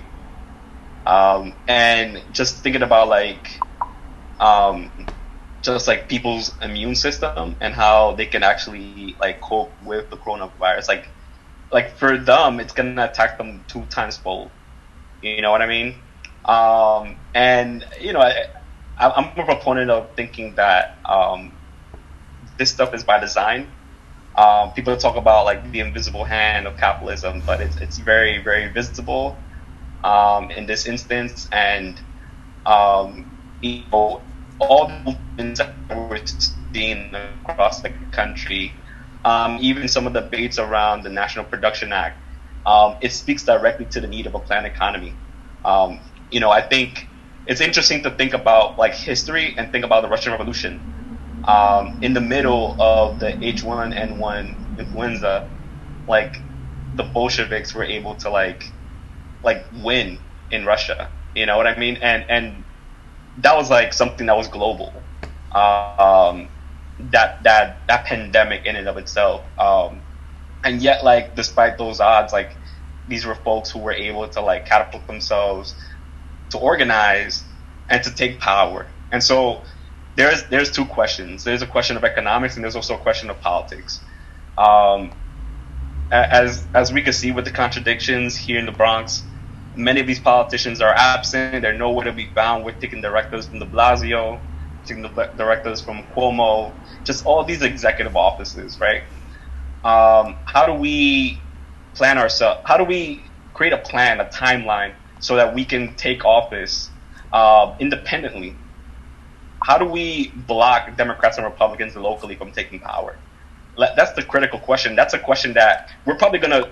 and just thinking about people's immune system and how they can actually cope with the coronavirus. For them, it's gonna attack them 2 times fold. You know what I mean? And I'm a proponent of thinking that this stuff is by design. People talk about the invisible hand of capitalism, but it's very, very visible in this instance. And all the movements that we're seeing across the country, even some of the debates around the National Production Act, it speaks directly to the need of a planned economy. I think it's interesting to think about like history and think about the Russian Revolution. In the middle of the H1N1 influenza, like the Bolsheviks were able to like win in Russia. You know what I mean? And that was like something that was global. That pandemic in and of itself. And yet, like, despite those odds, like, these were folks who were able to like catapult themselves to organize and to take power. And so there's two questions. There's a question of economics, and there's also a question of politics. As we can see with the contradictions here in the Bronx, many of these politicians are absent. They're nowhere to be found. We're taking directives from de Blasio, taking the directives from Cuomo, just all these executive offices, right? How do we plan ourselves? How do we create a plan, a timeline, so that we can take office independently? How do we block Democrats and Republicans locally from taking power? That's the critical question. That's a question that we're probably going to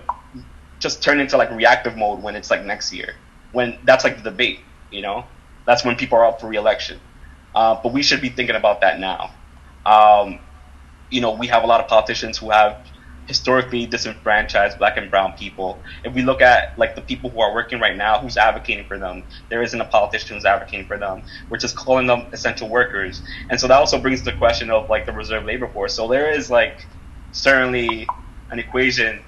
just turn into like reactive mode when it's like next year, when that's like the debate, that's when people are up for re-election. But we should be thinking about that now. We have a lot of politicians who have historically disenfranchised Black and brown people. If we look at like the people who are working right now, who's advocating for them? There isn't a politician who's advocating for them. We're just calling them essential workers. And so that also brings the question of like the reserve labor force. So there is like certainly an equation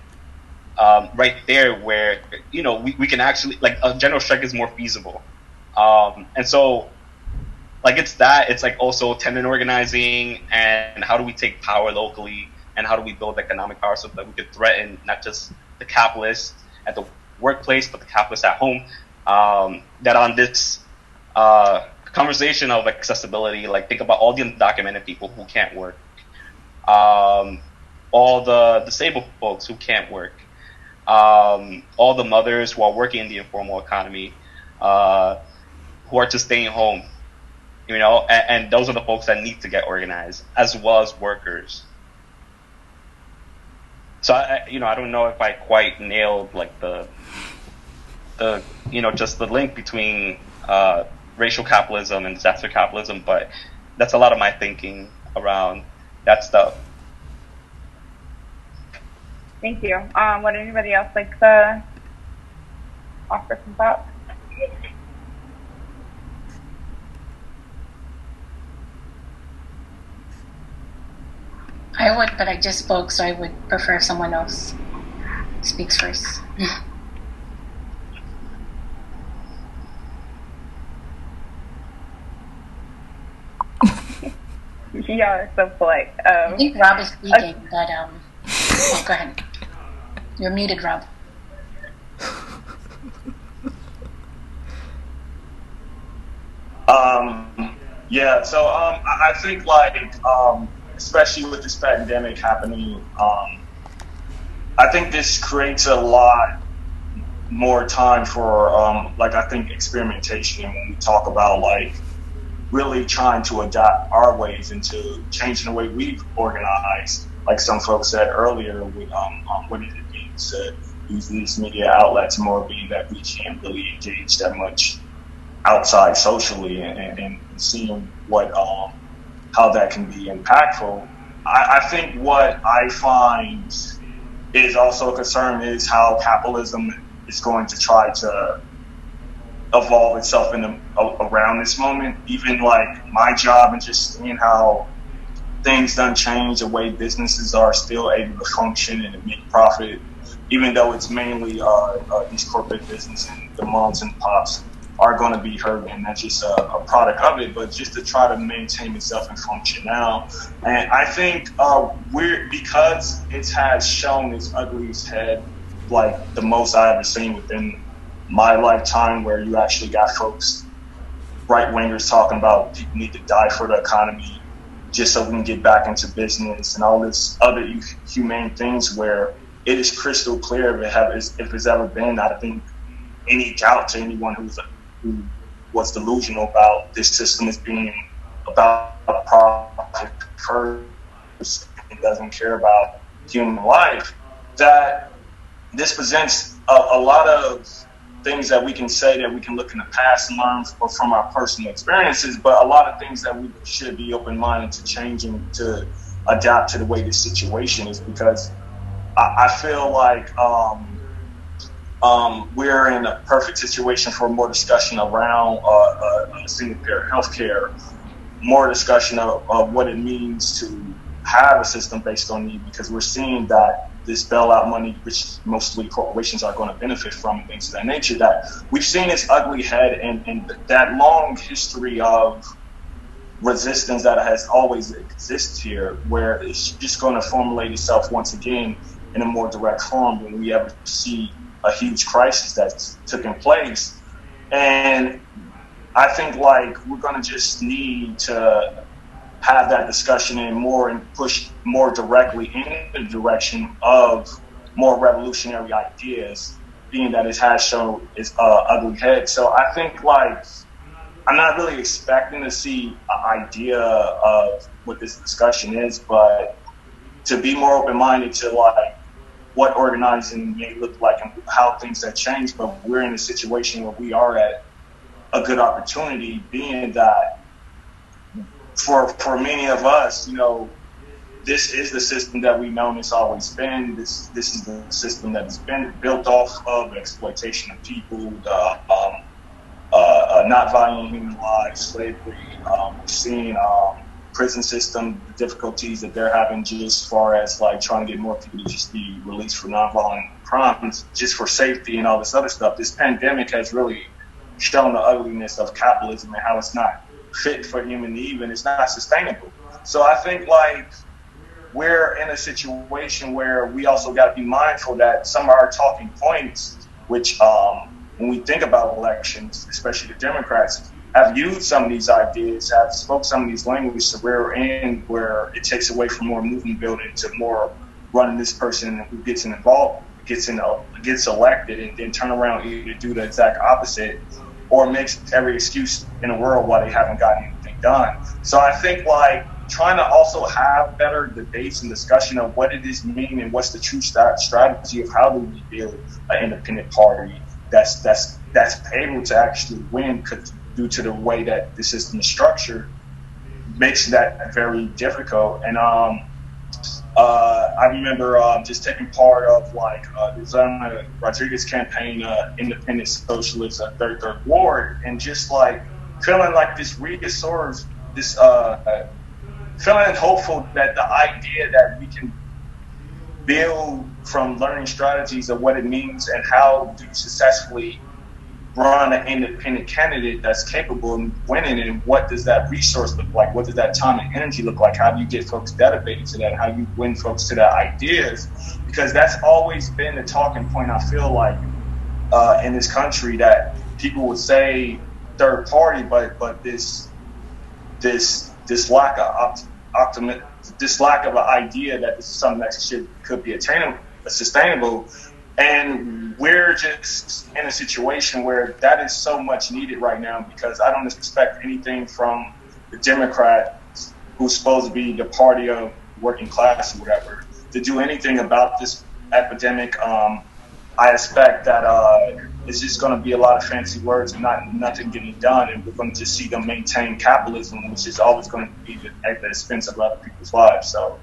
right there where, we can actually, like, a general strike is more feasible. And so, like, it's like also tenant organizing and how do we take power locally and how do we build economic power so that we could threaten not just the capitalists at the workplace, but the capitalists at home. That on this conversation of accessibility, like, think about all the undocumented people who can't work, all the disabled folks who can't work, all the mothers who are working in the informal economy, who are just staying home, and those are the folks that need to get organized, as well as workers. So I don't know if I quite nailed like the just the link between racial capitalism and disaster capitalism, but that's a lot of my thinking around that stuff. Thank you. Would anybody else like to offer some thoughts? I would, but I just spoke, so I would prefer if someone else speaks first. Y'all are so polite. I think Rob is speaking, but go ahead. You're muted, Rob. So I think like especially with this pandemic happening, I think this creates a lot more time for I think experimentation when we talk about like really trying to adapt our ways into changing the way we organize. Like some folks said earlier, with what it means to use these media outlets more, being that we can't really engage that much outside socially, and seeing what how that can be impactful. I think what I find is also a concern is how capitalism is going to try to evolve itself around this moment. Even like my job and just seeing how things done change, the way businesses are still able to function and make profit, even though it's mainly these corporate businesses and the moms and pops are going to be hurt, and that's just a product of it, but just to try to maintain itself and function now. And I think because it has shown its ugliest head, like the most I ever seen within my lifetime, where you actually got folks, right-wingers, talking about people need to die for the economy just so we can get back into business and all this other humane things, where it is crystal clear if it's ever been, I think, any doubt to anyone who was delusional about this system as being about profit first and doesn't care about human life, that this presents a lot of things that we can say that we can look in the past and learn from our personal experiences, but a lot of things that we should be open-minded to changing to adapt to the way this situation is, because I feel like we're in a perfect situation for more discussion around single-payer healthcare, more discussion of what it means to have a system based on need, because we're seeing that this bailout money, which mostly corporations are going to benefit from and things of that nature, that we've seen its ugly head and that long history of resistance that has always existed here, where it's just going to formulate itself once again in a more direct form when we ever see a huge crisis that's taking place. And I think like we're going to just need to have that discussion and push more directly in the direction of more revolutionary ideas, being that it has shown its ugly head. So I think like I'm not really expecting to see an idea of what this discussion is, but to be more open-minded to like what organizing may look like and how things have changed. But we're in a situation where we are at a good opportunity, being that for many of us, you know, this is the system that we've known it's always been. This is the system that has been built off of exploitation of people, not valuing human lives, slavery. We're seeing prison system, the difficulties that they're having just as far as like trying to get more people to just be released for nonviolent crimes, just for safety and all this other stuff. This pandemic has really shown the ugliness of capitalism and how it's not fit for human need and it's not sustainable. So I think like we're in a situation where we also got to be mindful that some of our talking points, which when we think about elections, especially the Democrats, have used some of these ideas, have spoke some of these languages to rear end where it takes away from more movement building to more running this person who gets involved, gets elected, and then turn around either do the exact opposite or makes every excuse in the world why they haven't gotten anything done. So I think like trying to also have better debates and discussion of what it is mean and what's the true strategy of how do we build an independent party that's able to actually win, due to the way that the system is structured, makes that very difficult. And I remember just taking part of like the Rodriguez campaign, Independent Socialist, Third Ward, and just like feeling like this reassurance, this feeling hopeful that the idea that we can build from learning strategies of what it means and how to successfully run an independent candidate that's capable of winning, and what does that resource look like? What does that time and energy look like? How do you get folks dedicated to that? How do you win folks to that ideas? Because that's always been the talking point, I feel like, in this country, that people would say third party, but this lack of optimism, this lack of an idea that this is something that could be attainable, sustainable. And we're just in a situation where that is so much needed right now, because I don't expect anything from the Democrats, who's supposed to be the party of working class or whatever, to do anything about this epidemic. I expect that it's just going to be a lot of fancy words and nothing getting done, and we're going to just see them maintain capitalism, which is always going to be at the expense of other people's lives. So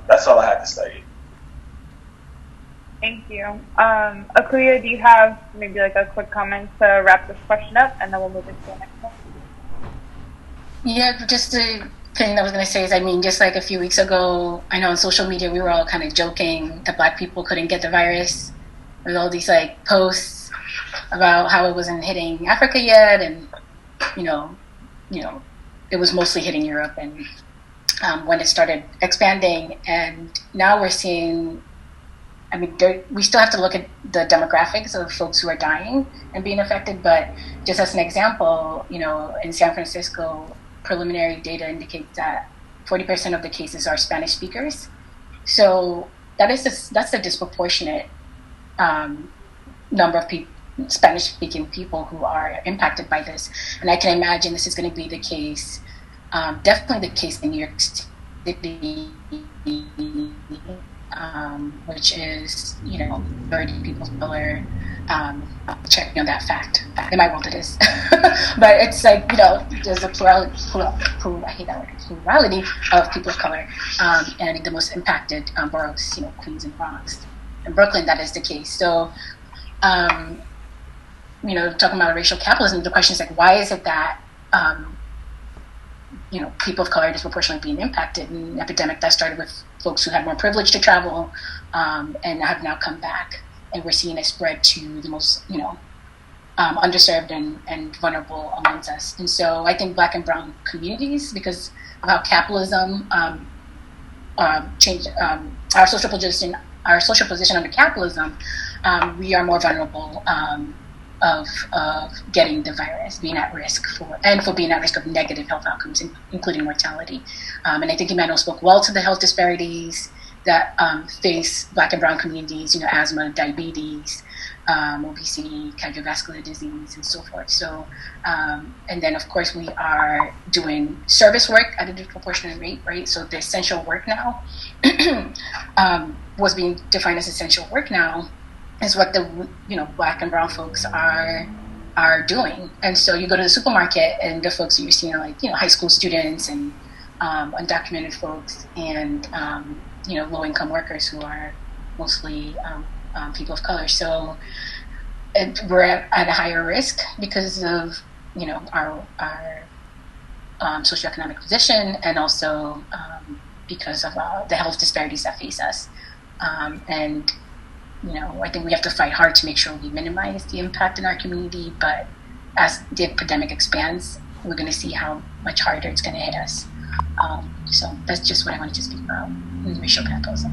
that's all I had to say. Thank you. Akua, do you have maybe like a quick comment to wrap this question up, and then we'll move into the next one? Yeah, just the thing I was going to say is, I mean, just like a few weeks ago, I know on social media we were all kind of joking that Black people couldn't get the virus, with all these like posts about how it wasn't hitting Africa yet, and you know, it was mostly hitting Europe, and when it started expanding, and now we're seeing. I mean, we still have to look at the demographics of folks who are dying and being affected, but just as an example, in San Francisco, preliminary data indicates that 40% of the cases are Spanish speakers. So that's a disproportionate number of Spanish-speaking people who are impacted by this. And I can imagine this is going to be the case Definitely the case in New York City, which is, majority people of color. Checking on that fact. In my world, it is, but it's like, there's a plurality of people of color, and I think the most impacted boroughs, Queens and Bronx, and Brooklyn. That is the case. So, talking about racial capitalism, the question is like, why is it that people of color are disproportionately being impacted? An epidemic that started with folks who had more privilege to travel, and have now come back. And we're seeing it spread to the most, underserved and vulnerable amongst us. And so I think Black and Brown communities, because of how capitalism changed our social position under capitalism, we are more vulnerable of getting the virus, being at risk for being at risk of negative health outcomes, including mortality. And I think Emmanuel spoke well to the health disparities that face Black and Brown communities, asthma, diabetes, obesity, cardiovascular disease, and so forth. So, and then of course we are doing service work at a disproportionate rate, right? So the essential work now was being defined as essential work now is what the Black and Brown folks are doing. And so you go to the supermarket and the folks that you're seeing are like high school students and undocumented folks and low-income workers who are mostly people of color. So we're at a higher risk because of our socioeconomic position, and also because of the health disparities that face us. And I think we have to fight hard to make sure we minimize the impact in our community. But as the epidemic expands, we're going to see how much harder it's going to hit us. So that's just what I wanted to speak about in racial capitalism.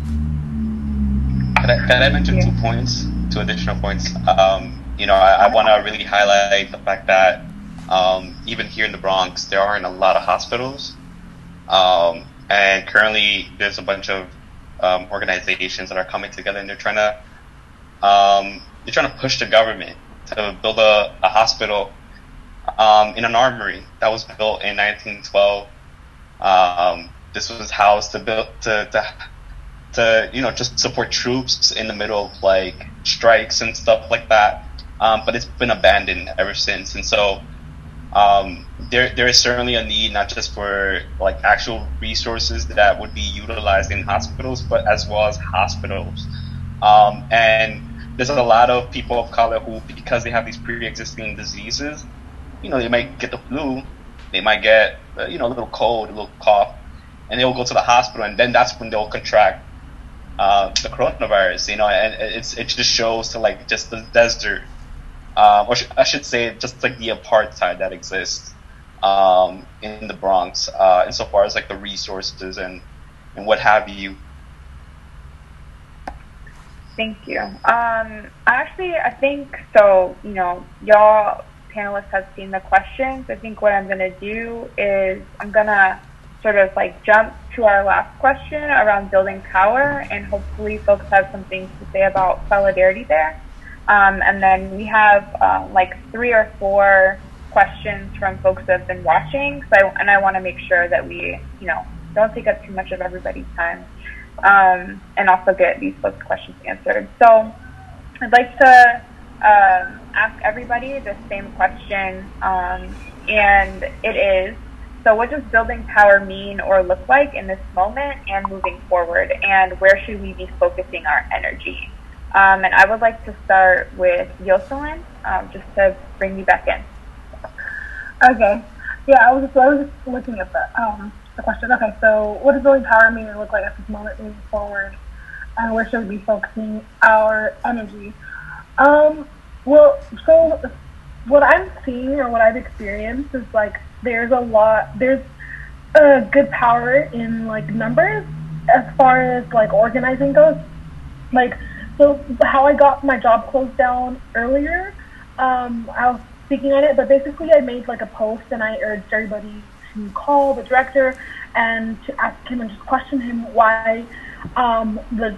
Can I mention 2 points, 2 additional points? I want to really highlight the fact that even here in the Bronx, there aren't a lot of hospitals. And currently, there's a bunch of organizations that are coming together, and they're trying to push the government to build a hospital in an armory that was built in 1912. This was housed to just support troops in the middle of like strikes and stuff like that. But it's been abandoned ever since. And so there is certainly a need not just for like actual resources that would be utilized in hospitals, but as well as hospitals. And there's a lot of people of color who, because they have these pre-existing diseases, they might get the flu, they might get a little cold, a little cough, and they'll go to the hospital, and then that's when they'll contract the coronavirus. And it just shows to like just the desert, or I should say, just like the apartheid that exists in the Bronx, insofar as like the resources and what have you. Thank you. Actually, I think so. Y'all panelists have seen the questions. I think what I'm going to do is I'm going to sort of like jump to our last question around building power, and hopefully folks have some things to say about solidarity there. And then we have like 3 or 4 questions from folks that have been watching. And I want to make sure that we, don't take up too much of everybody's time, and also get these folks' questions answered. So I'd like to ask everybody the same question, and it is, so what does building power mean or look like in this moment and moving forward, and where should we be focusing our energy? And I would like to start with Yoselin, just to bring you back in. Okay. Yeah, I was just looking at the question. Okay, so what does building power mean and look like at this moment moving forward, and where should we be focusing our energy? Well, so what I'm seeing or what I've experienced is like there's good power in like numbers as far as like organizing goes. Like, so how I got my job closed down earlier, I was speaking on it, but basically I made like a post and I urged everybody to call the director and to ask him and just question him why this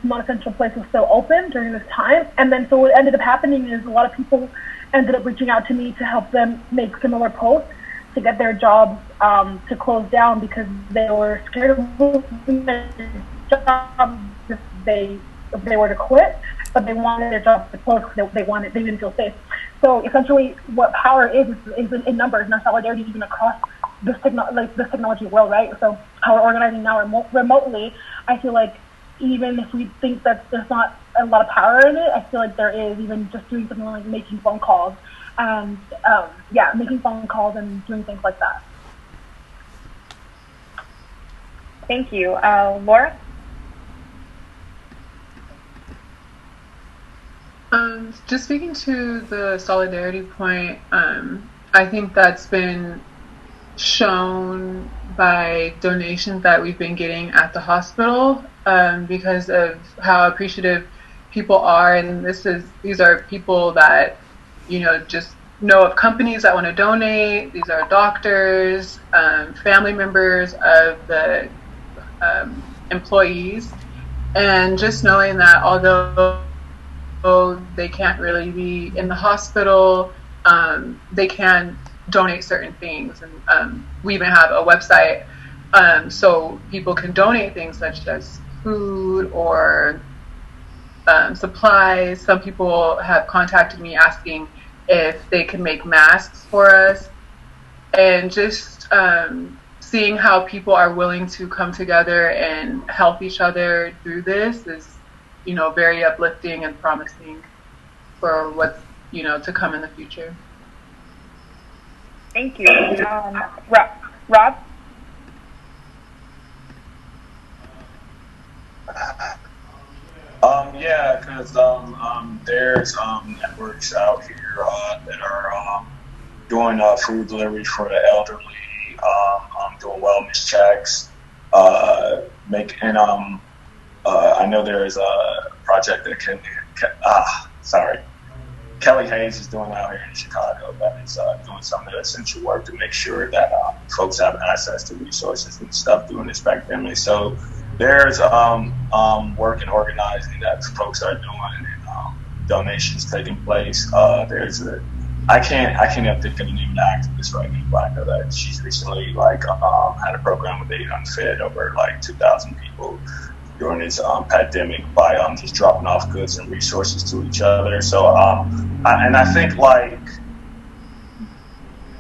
non-essential place was so open during this time. And then so what ended up happening is a lot of people ended up reaching out to me to help them make similar posts. to get their jobs to close down because they were scared of losing their jobs if they were to quit, but they wanted their jobs to close because they didn't feel safe. So essentially, what power is in numbers, and our solidarity even across the technology world, right? So how we're organizing now remotely, I feel like even if we think that there's not a lot of power in it, I feel like there is, even just doing something like making phone calls and making phone calls and doing things like that. Thank you. Laura? Just speaking to the solidarity point, I think that's been shown by donations that we've been getting at the hospital, because of how appreciative people are, and these are people that just know of companies that want to donate. These are doctors, family members of the employees, and just knowing that although they can't really be in the hospital, they can donate certain things, and we even have a website so people can donate things such as food or supplies. Some people have contacted me asking if they can make masks for us, and just seeing how people are willing to come together and help each other through this is very uplifting and promising for what's to come in the future. Thank you. Rob? Yeah, because there's networks out here that are doing food delivery for the elderly, doing wellness checks, I know there is a project that Kelly Hayes is doing out here in Chicago that is doing some of the essential work to make sure that folks have access to resources and stuff during this pandemic. So there's work and organizing that folks are doing, and donations taking place. I can't think of the name of the activist right now, but I know that she's recently had a program with Aid Unfed over 2,000 people during this pandemic by just dropping off goods and resources to each other. So I think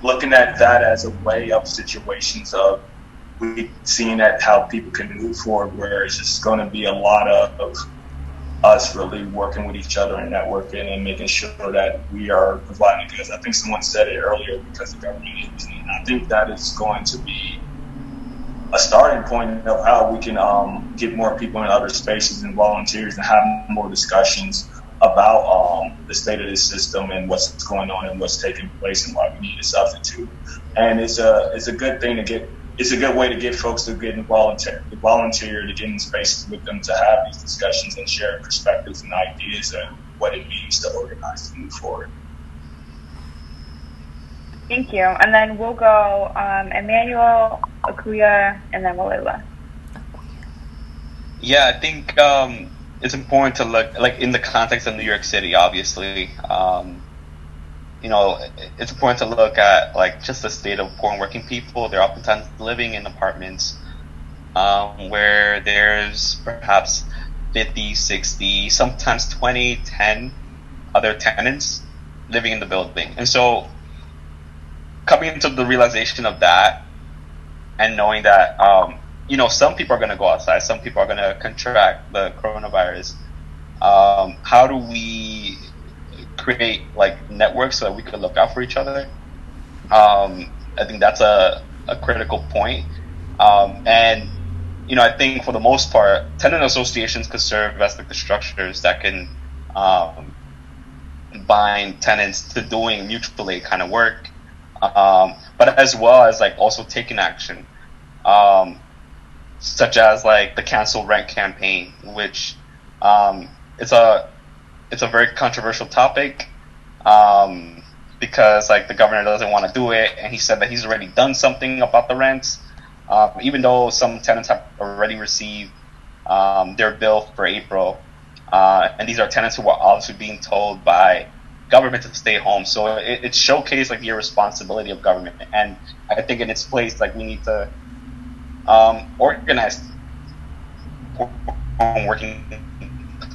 looking at that as a way of situations of we seeing that how people can move forward, where it's just going to be a lot of us really working with each other and networking and making sure that we are providing goods. I think someone said it earlier, because the government isn't. And I think that is going to be a starting point of how we can get more people in other spaces and volunteers and have more discussions about the state of this system and what's going on and what's taking place and why we need a substitute. And it's a good thing to get. It's a good way to get folks to get involved, to volunteer, to get in spaces with them, to have these discussions and share perspectives and ideas and what it means to organize to move forward. Thank you. And then we'll go Emmanuel, Akua, and then Walela. Yeah, I think it's important to look, in the context of New York City, obviously. It's important to look at just the state of poor and working people. They're oftentimes living in apartments where there's perhaps 50, 60, sometimes 20, 10 other tenants living in the building. And so coming into the realization of that and knowing that, some people are going to go outside, some people are going to contract the coronavirus. How do we create networks so that we can look out for each other? I think that's a critical point. And I think for the most part, tenant associations could serve as the structures that can bind tenants to doing mutual aid kind of work, but as well as also taking action, such as the cancel rent campaign, which it's a very controversial topic, because the governor doesn't want to do it, and he said that he's already done something about the rents, even though some tenants have already received their bill for April, and these are tenants who are obviously being told by government to stay home. So it showcased like the irresponsibility of government. And I think in its place, like we need to organize working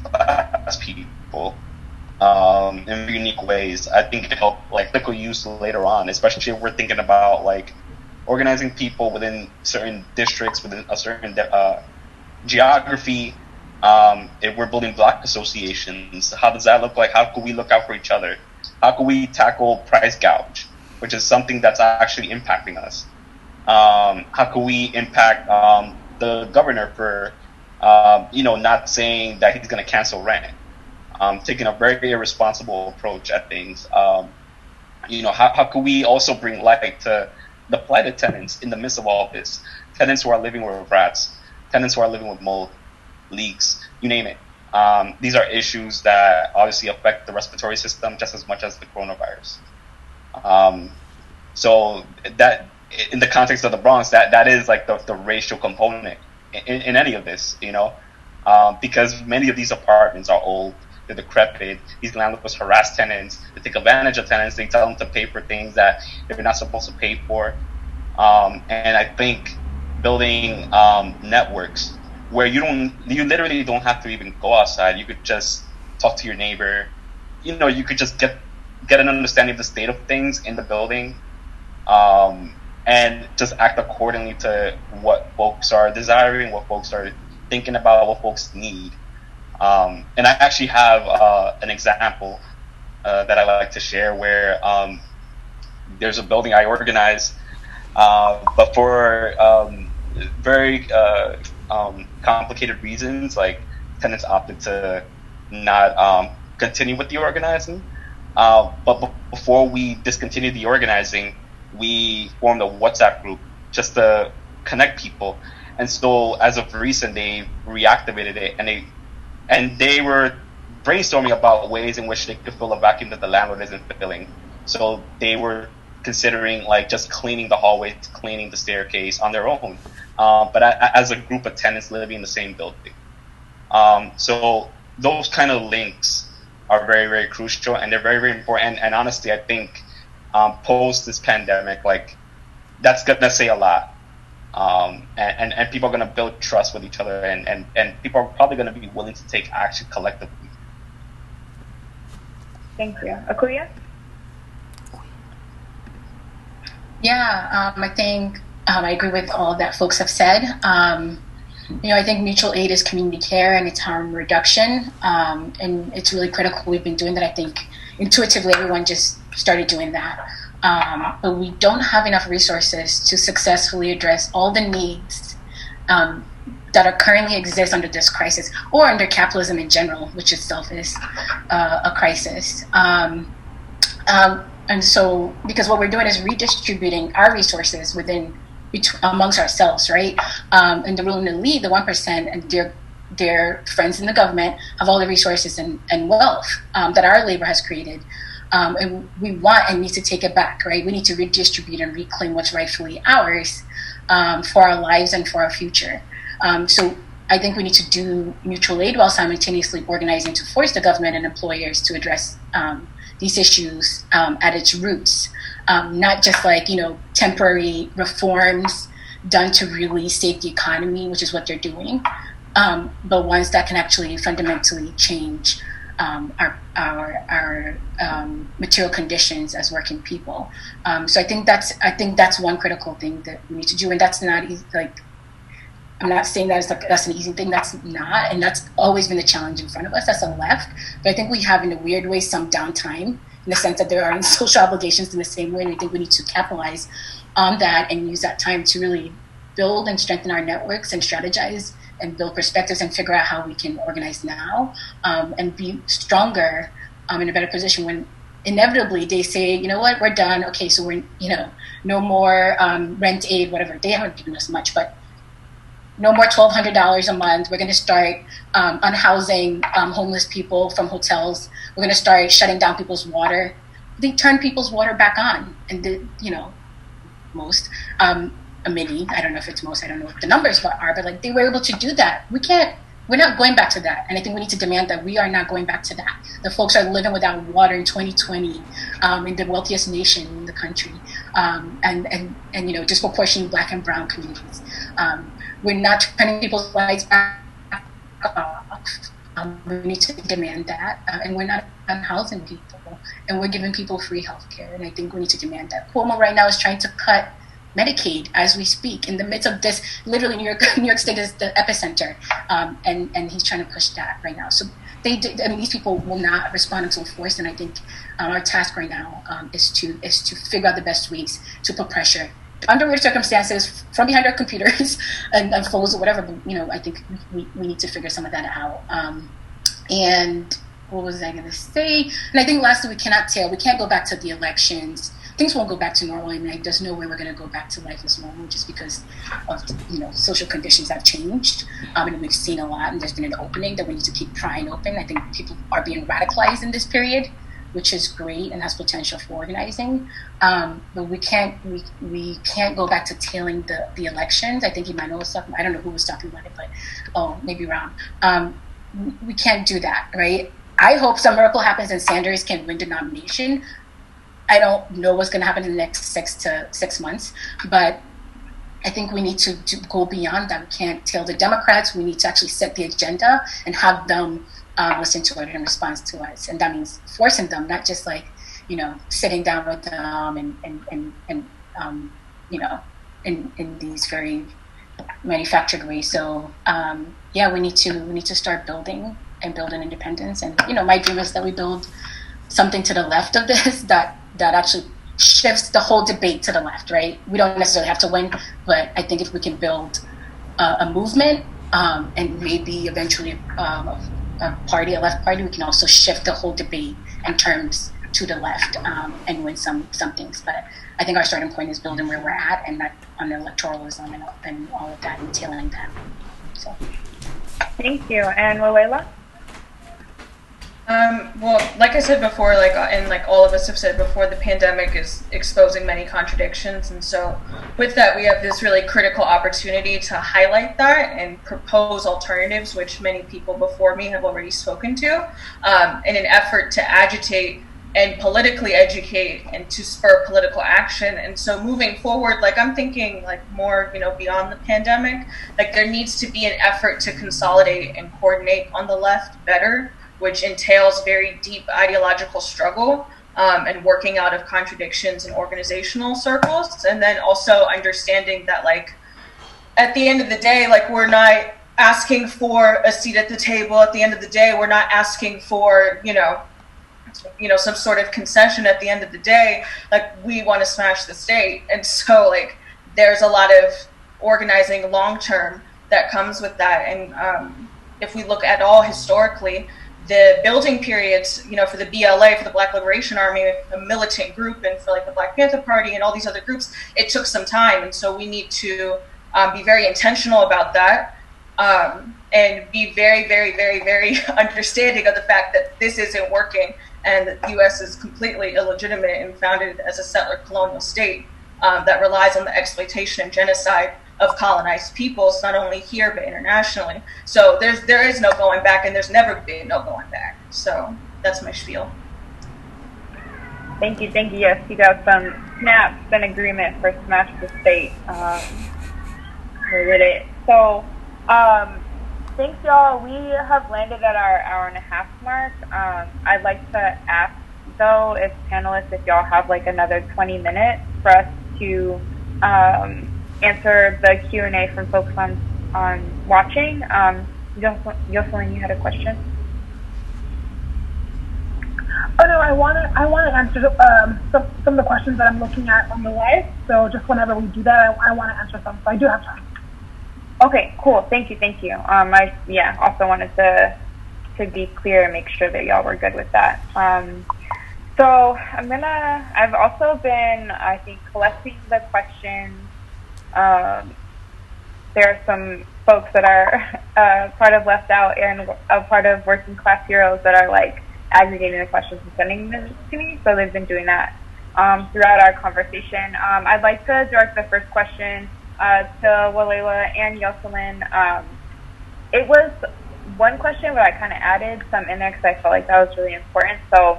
class people in unique ways. I think it help like political use later on, especially if we're thinking about like organizing people within certain districts, within a certain geography. If we're building block associations, how does that look like? How can we look out for each other? How can we tackle price gouge, which is something that's actually impacting us? How can we impact the governor for not saying that he's going to cancel rent, taking a very irresponsible approach at things. How can we also bring light to the plighted tenants in the midst of all of this? Tenants who are living with rats, tenants who are living with mold, leaks, you name it. These are issues that obviously affect the respiratory system just as much as the coronavirus. So that, in the context of the Bronx, that is like the racial component in any of this, because many of these apartments are old, they're decrepit. These landlords harass tenants, they take advantage of tenants, they tell them to pay for things that they're not supposed to pay for. And I think building networks where you literally don't have to even go outside. You could just talk to your neighbor. You could just get an understanding of the state of things in the building, and just act accordingly to what folks are desiring, what folks are thinking about, what folks need. And I actually have an example that I like to share where there's a building I organized, but for very complicated reasons, like tenants opted to not continue with the organizing. But before we discontinued the organizing, we formed a WhatsApp group just to connect people. And so as of recent, they reactivated it, and they were brainstorming about ways in which they could fill a vacuum that the landlord isn't filling. So they were considering like just cleaning the hallways, cleaning the staircase on their own, but as a group of tenants living in the same building. So those kind of links are very, very crucial, and they're very, very important. And honestly, I think post this pandemic, like that's gonna say a lot. And people are gonna build trust with each other, and people are probably gonna be willing to take action collectively. Thank you. Akua? Yeah, I think I agree with all that folks have said. I think mutual aid is community care and it's harm reduction, and it's really critical. We've been doing that. I think intuitively everyone just started doing that, but we don't have enough resources to successfully address all the needs that are currently exist under this crisis or under capitalism in general, which itself is a crisis. And so, because what we're doing is redistributing our resources amongst ourselves, right? And the ruling elite, the 1%, and their friends in the government have all the resources and wealth that our labor has created. And we want and need to take it back, right? We need to redistribute and reclaim what's rightfully ours for our lives and for our future. So I think we need to do mutual aid while simultaneously organizing to force the government and employers to address these issues at its roots, not just like temporary reforms done to really save the economy, which is what they're doing, but ones that can actually fundamentally change our material conditions as working people. So I think that's one critical thing that we need to do, and that's not easy. Like, I'm not saying that's an easy thing. That's not, and that's always been the challenge in front of us as a left. But I think we have, in a weird way, some downtime in the sense that there aren't social obligations in the same way. And I think we need to capitalize on that and use that time to really build and strengthen our networks and strategize and build perspectives and figure out how we can organize now and be stronger in a better position when inevitably they say, you know what, we're done. Okay, so we're, no more rent aid, whatever. They haven't given us much, but no more $1,200 a month. We're going to start unhousing homeless people from hotels. We're going to start shutting down people's water. They turn people's water back on. And, most, a mini, I don't know if it's most, I don't know what the numbers are, but like they were able to do that. We we're not going back to that. And I think we need to demand that we are not going back to that. The folks are living without water in 2020 in the wealthiest nation in the country, and disproportionately Black and Brown communities. We're not turning people's lives back off. We need to demand that, and we're not unhousing people, and we're giving people free health care, and I think we need to demand that. Cuomo right now is trying to cut Medicaid as we speak in the midst of this. Literally, New York State is the epicenter, and he's trying to push that right now. So these people will not respond until forced, and I think our task right now is to figure out the best ways to put pressure under weird circumstances from behind our computers and phones or whatever. But, I think we need to figure some of that out. And what was I going to say? And I think lastly, we can't go back to the elections. Things won't go back to normal. I mean, there's no way we're going to go back to life as normal just because of social conditions have changed, and we've seen a lot, and there's been an opening that we need to keep prying open. I think people are being radicalized in this period, which is great and has potential for organizing. But we can't go back to tailing the elections. I think Emmanuel was talking. I don't know who was talking about it, but maybe Ram. We can't do that, right? I hope some miracle happens and Sanders can win the nomination. I don't know what's going to happen in the next 6 months, but I think we need to go beyond that. We can't tail the Democrats. We need to actually set the agenda and have them listen to it in response to us. And that means forcing them, not just sitting down with them and in these very manufactured ways. So we need to start building independence. And my dream is that we build something to the left of this that actually shifts the whole debate to the left, right? We don't necessarily have to win, but I think if we can build a movement and maybe eventually a left party, we can also shift the whole debate and terms to the left and win some things. But I think our starting point is building where we're at and not on electoralism and all of that, entailing that. So, thank you. And Walela? Well, like I said before, and all of us have said before, the pandemic is exposing many contradictions, and so with that, we have this really critical opportunity to highlight that and propose alternatives, which many people before me have already spoken to, in an effort to agitate and politically educate and to spur political action. And so moving forward, I'm thinking more, beyond the pandemic, there needs to be an effort to consolidate and coordinate on the left better, which entails very deep ideological struggle and working out of contradictions in organizational circles. And then also understanding that, at the end of the day, we're not asking for a seat at the table. At the end of the day, we're not asking for, some sort of concession. At the end of the day, we want to smash the state. And so, there's a lot of organizing long-term that comes with that. And if we look at all historically, the building periods, for the BLA, for the Black Liberation Army, a militant group, and for the Black Panther Party and all these other groups, it took some time. And so we need to be very intentional about that and be very, very, very, very understanding of the fact that this isn't working and that the U.S. is completely illegitimate and founded as a settler colonial state that relies on the exploitation and genocide of colonized peoples, not only here but internationally. So there is no going back, and there's never been no going back. So that's my spiel. Thank you. Yes, you got some snaps and agreement for Smash the State. With it. So thanks, y'all. We have landed at our hour-and-a-half mark. I'd like to ask, though, if panelists, if y'all have another 20 minutes for us to answer the Q&A from folks on watching. Yoselin, you had a question? Oh no, I want to answer some of the questions that I'm looking at on the live. So just whenever we do that, I want to answer some. So I do have time. Okay, cool. Thank you. I also wanted to be clear and make sure that y'all were good with that. So I've also been, I think, collecting the questions. There are some folks that are part of Left Out and a part of Working Class Heroes that are aggregating the questions and sending them to me. So they've been doing that throughout our conversation. I'd like to direct the first question to Walela and Yoselin. It was one question where I kind of added some in there because I felt like that was really important. So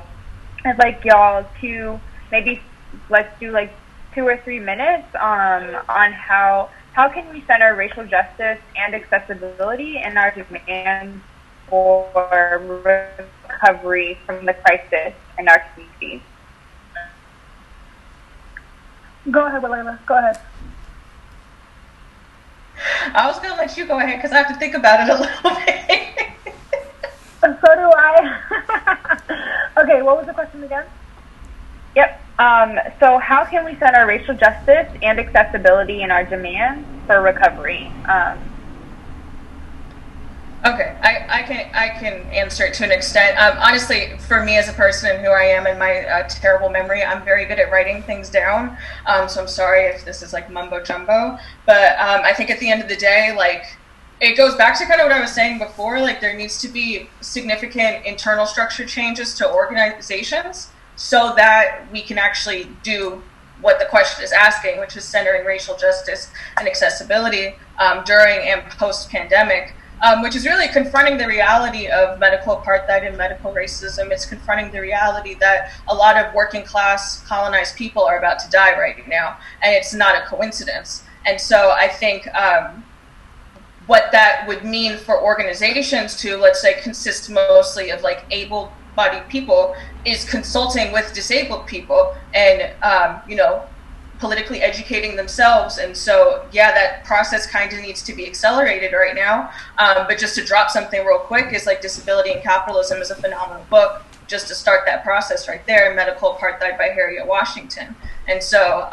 I'd like y'all to maybe let's do like 2 or 3 minutes on how can we center racial justice and accessibility in our demand for recovery from the crisis in our communities. Go ahead, Walela. Go ahead. I was going to let you go ahead because I have to think about it a little bit. So do I. Okay, what was the question again? Yep. So how can we center racial justice and accessibility in our demands for recovery? Okay, I can answer it to an extent. Honestly, for me as a person and who I am and my terrible memory, I'm very good at writing things down. So I'm sorry if this is like mumbo jumbo, but I think at the end of the day, like, it goes back to kind of what I was saying before. Like, there needs to be significant internal structure changes to organizations so that we can actually do what the question is asking, which is centering racial justice and accessibility during and post-pandemic. Which is really confronting the reality of medical apartheid and medical racism. It's confronting the reality that a lot of working class colonized people are about to die right now, and it's not a coincidence. And so I think what that would mean for organizations to, let's say, consist mostly of like able-bodied people is consulting with disabled people and, politically educating themselves. And so, yeah, that process kind of needs to be accelerated right now. But just to drop something real quick is like Disability and Capitalism is a phenomenal book just to start that process right there, Medical Apartheid by Harriet Washington. And so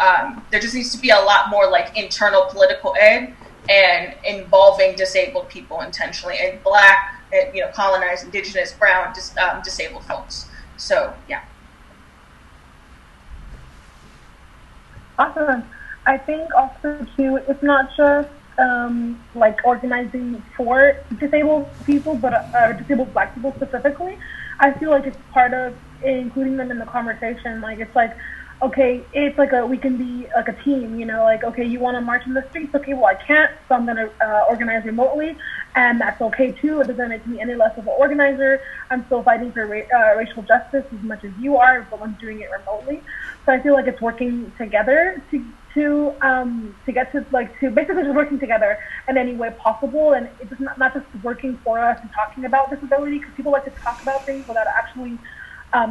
there just needs to be a lot more like internal political ed and involving disabled people intentionally, and Black, colonized, Indigenous, brown, disabled folks. So, yeah. Awesome. I think also too, it's not just like organizing for disabled people, but disabled Black people specifically. I feel like it's part of including them in the conversation. Like, it's like, okay, it's like we can be like a team, like, okay, you want to march in the streets? Okay, well, I can't, so I'm going to organize remotely, and that's okay too. It doesn't make me any less of an organizer. I'm still fighting for racial justice as much as you are, but I'm doing it remotely. So I feel like it's working together to get to basically just working together in any way possible, and it's not just working for us and talking about disability, because people like to talk about things without actually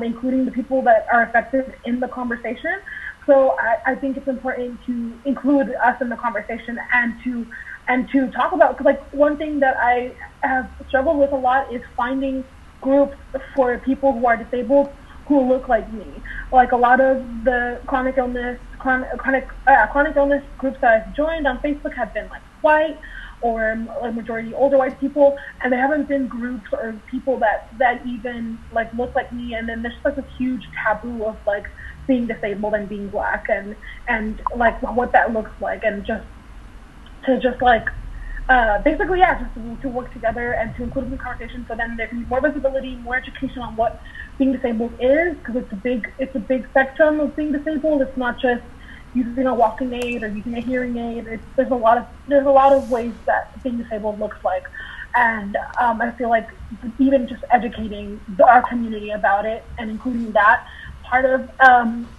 including the people that are affected in the conversation. So I think it's important to include us in the conversation and to talk about, because like one thing that I have struggled with a lot is finding groups for people who are disabled who look like me. Like, a lot of the chronic illness groups that I've joined on Facebook have been like white or like majority older white people, and there haven't been groups or people that even like look like me. And then there's such a huge taboo of like being disabled and being Black and like what that looks like, and basically, just to work together and to include in the conversation, so then there can be more visibility, more education on what being disabled is, because it's a big spectrum of being disabled. It's not just using a walking aid or using a hearing aid. There's a lot of ways that being disabled looks like, and I feel like even just educating our community about it and including that part of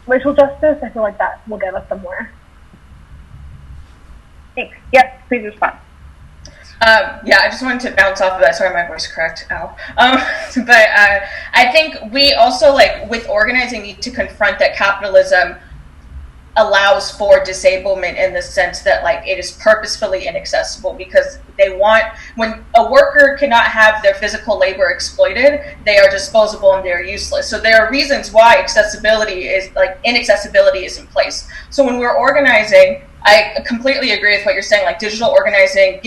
racial justice, I feel like that will get us somewhere. Thanks. Yes, please respond. I just wanted to bounce off of that. Sorry, my voice cracked. Ow. But I think we also, like, with organizing, need to confront that capitalism allows for disablement in the sense that, like, it is purposefully inaccessible, because when a worker cannot have their physical labor exploited, they are disposable and they're useless. So there are reasons why inaccessibility is in place. So when we're organizing, I completely agree with what you're saying, like digital organizing,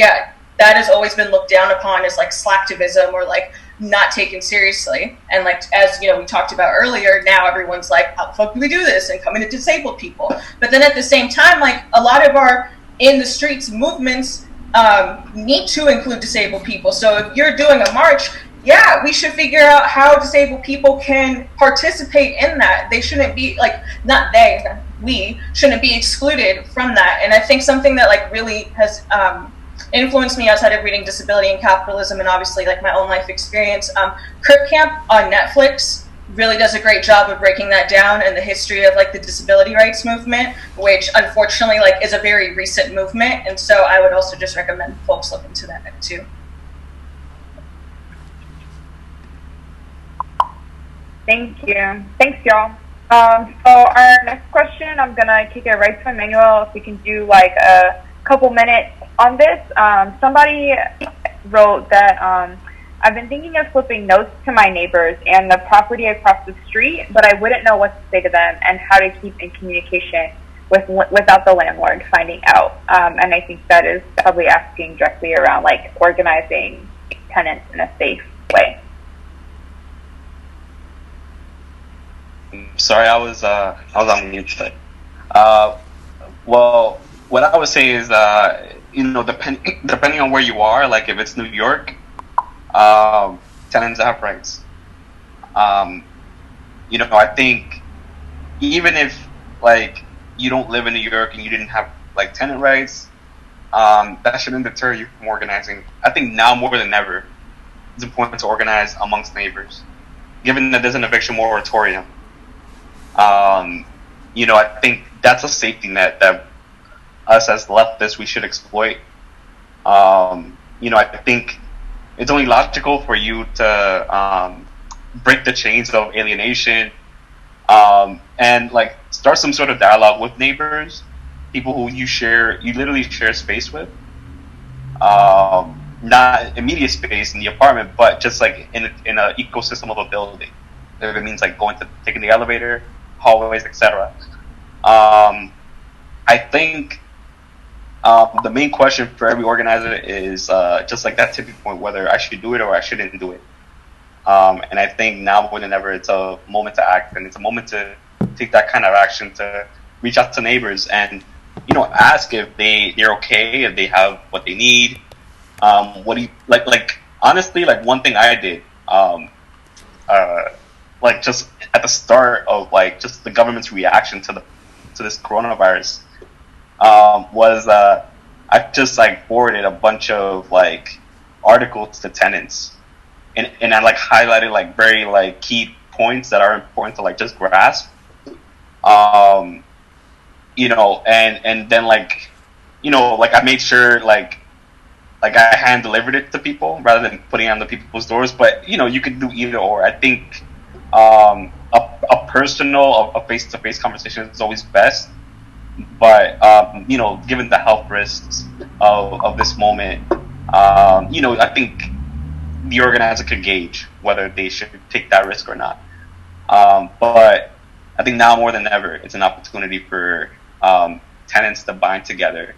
that has always been looked down upon as like slacktivism or like not taken seriously. And like, as we talked about earlier, now everyone's like, how the fuck do we do this? And coming to disabled people. But then at the same time, like, a lot of our in the streets movements need to include disabled people. So if you're doing a march, we should figure out how disabled people can participate in that. They shouldn't be like, we shouldn't be excluded from that. And I think something that like really has influenced me outside of reading Disability and Capitalism and obviously like my own life experience. Crip Camp on Netflix really does a great job of breaking that down and the history of like the disability rights movement, which unfortunately like is a very recent movement. And so I would also just recommend folks look into that too. Thank you. Thanks, y'all. So our next question, I'm gonna kick it right to Emmanuel. If we can do like a couple minutes on this. Somebody wrote that I've been thinking of flipping notes to my neighbors and the property across the street, but I wouldn't know what to say to them and how to keep in communication without the landlord finding out. And I think that is probably asking directly around like organizing tenants in a safe way. Sorry, I was on mute. Well, what I would say is, depending on where you are, like if it's New York, tenants have rights. I think even if like you don't live in New York and you didn't have like tenant rights, that shouldn't deter you from organizing. I think now more than ever, it's important to organize amongst neighbors, given that there's an eviction moratorium. I think that's a safety net that us as leftists we should exploit. I think it's only logical for you to break the chains of alienation and like start some sort of dialogue with neighbors, people who you literally share space with. Not immediate space in the apartment, but just like in an ecosystem of a building. If it means like taking the elevator, hallways, etc. I think the main question for every organizer is just like that tipping point, whether I should do it or I shouldn't do it. And I think now more than ever, it's a moment to act, and it's a moment to take that kind of action, to reach out to neighbors and ask if they're okay, if they have what they need. What do you like? Honestly, like one thing I did, like just at the start of like just the government's reaction to this coronavirus, was I just like forwarded a bunch of like articles to tenants, and I like highlighted like very like key points that are important to like just grasp, and then like I made sure like I hand delivered it to people rather than putting it on the people's doors. But you could do either or. I think a personal, a face-to-face conversation is always best. But given the health risks of this moment, I think the organizer could gauge whether they should take that risk or not. But I think now more than ever, it's an opportunity for tenants to bind together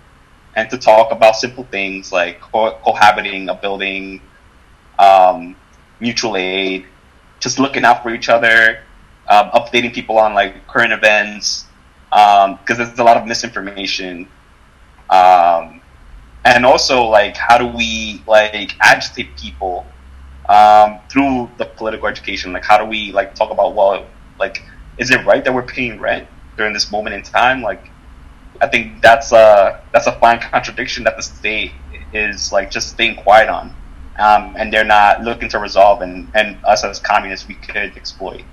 and to talk about simple things like cohabiting a building, mutual aid, just looking out for each other, updating people on like current events, because there's a lot of misinformation, and also like how do we like agitate people through the political education? Like how do we like talk about, well, like is it right that we're paying rent during this moment in time? Like I think that's a fine contradiction that the state is like just staying quiet on, and they're not looking to resolve, and us as communists we could exploit.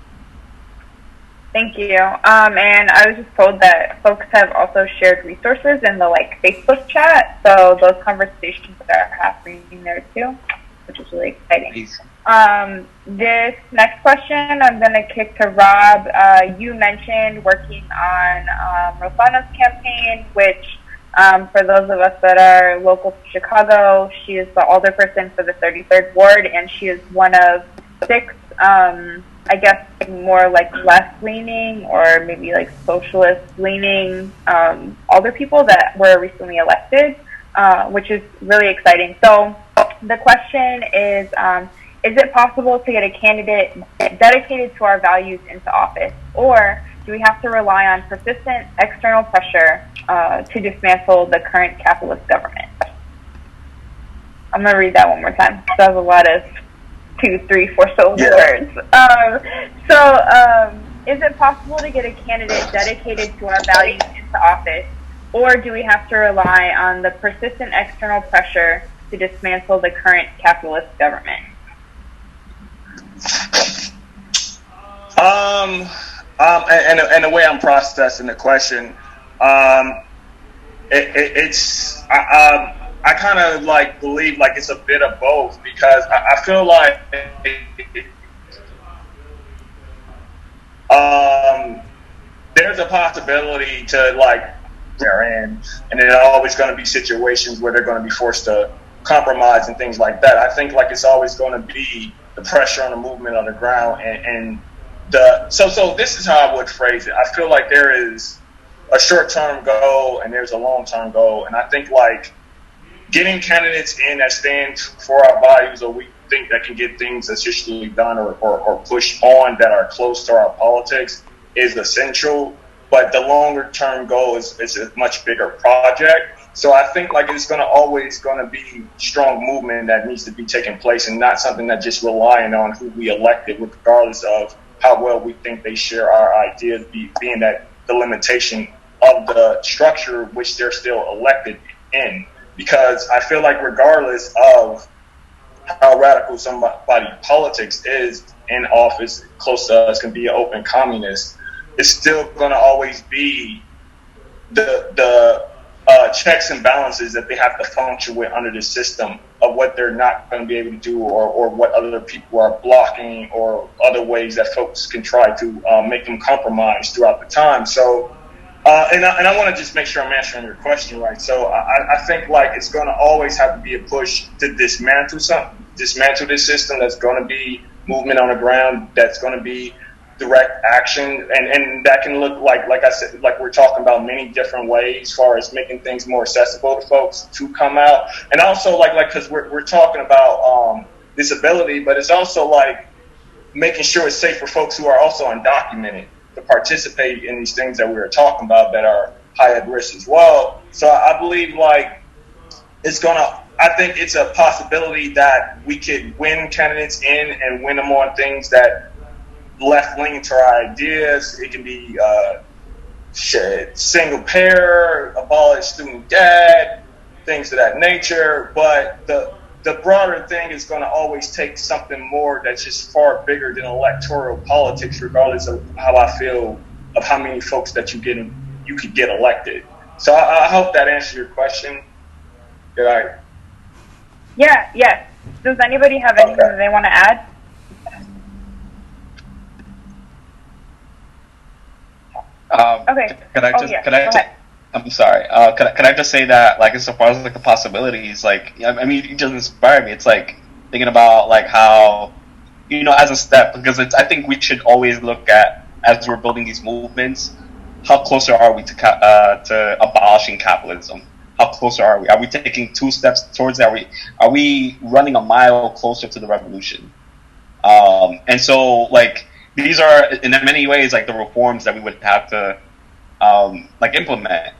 Thank you. And I was just told that folks have also shared resources in the like Facebook chat, so those conversations are happening there too, which is really exciting. This next question I'm going to kick to Rob. You mentioned working on Rosana's campaign, which for those of us that are local to Chicago, she is the alderperson for the 33rd Ward, and she is one of 6 I guess more like left-leaning or maybe like socialist-leaning alder people that were recently elected, which is really exciting. So the question is it possible to get a candidate dedicated to our values into office, or do we have to rely on persistent external pressure to dismantle the current capitalist government? I'm going to read that one more time. So that was a lot of 2, 3, 4 syllable words. Is it possible to get a candidate dedicated to our values into office, Or do we have to rely on the persistent external pressure to dismantle the current capitalist government? And the way I'm processing the question, I kind of like believe like it's a bit of both, because I feel like there's a possibility to like they're in, and there are always going to be situations where they're going to be forced to compromise and things like that. I think like it's always going to be the pressure on the movement on the ground, and so this is how I would phrase it. I feel like there is a short-term goal and there's a long-term goal, and I think like getting candidates in that stand for our values, or we think that can get things officially done or push on that are close to our politics, is essential. But the longer-term goal is a much bigger project. So I think like it's always going to be strong movement that needs to be taking place, and not something that just relying on who we elected, regardless of how well we think they share our ideas, being that the limitation of the structure which they're still elected in. Because I feel like regardless of how radical somebody politics is in office, close to us, can be an open communist, it's still going to always be the checks and balances that they have to function with under the system of what they're not going to be able to do, or what other people are blocking, or other ways that folks can try to make them compromise throughout the time. So, and I want to just make sure I'm answering your question right. So I think like it's going to always have to be a push to dismantle this system. That's going to be movement on the ground. That's going to be direct action, and that can look like I said, like we're talking about many different ways as far as making things more accessible to folks to come out, and also like because we're talking about disability, but it's also like making sure it's safe for folks who are also undocumented to participate in these things that we were talking about that are high at risk as well. So I believe like I think it's a possibility that we could win candidates in and win them on things that left leaning to our ideas. It can be single payer, abolish student debt, things of that nature. But the broader thing is going to always take something more that's just far bigger than electoral politics, regardless of how I feel of how many folks that you could get elected. So I hope that answers your question. Did I? Yeah. Yes. Does anybody have anything that they want to add? Okay. I'm sorry. Can I just say that, like, as far as like the possibilities, like, I mean, you just inspire me. It's like thinking about like how, as a step, because I think we should always look at, as we're building these movements, how closer are we to abolishing capitalism? How closer are we? Are we taking 2 steps towards that? Are we running a mile closer to the revolution? And so like, these are in many ways like the reforms that we would have to like implement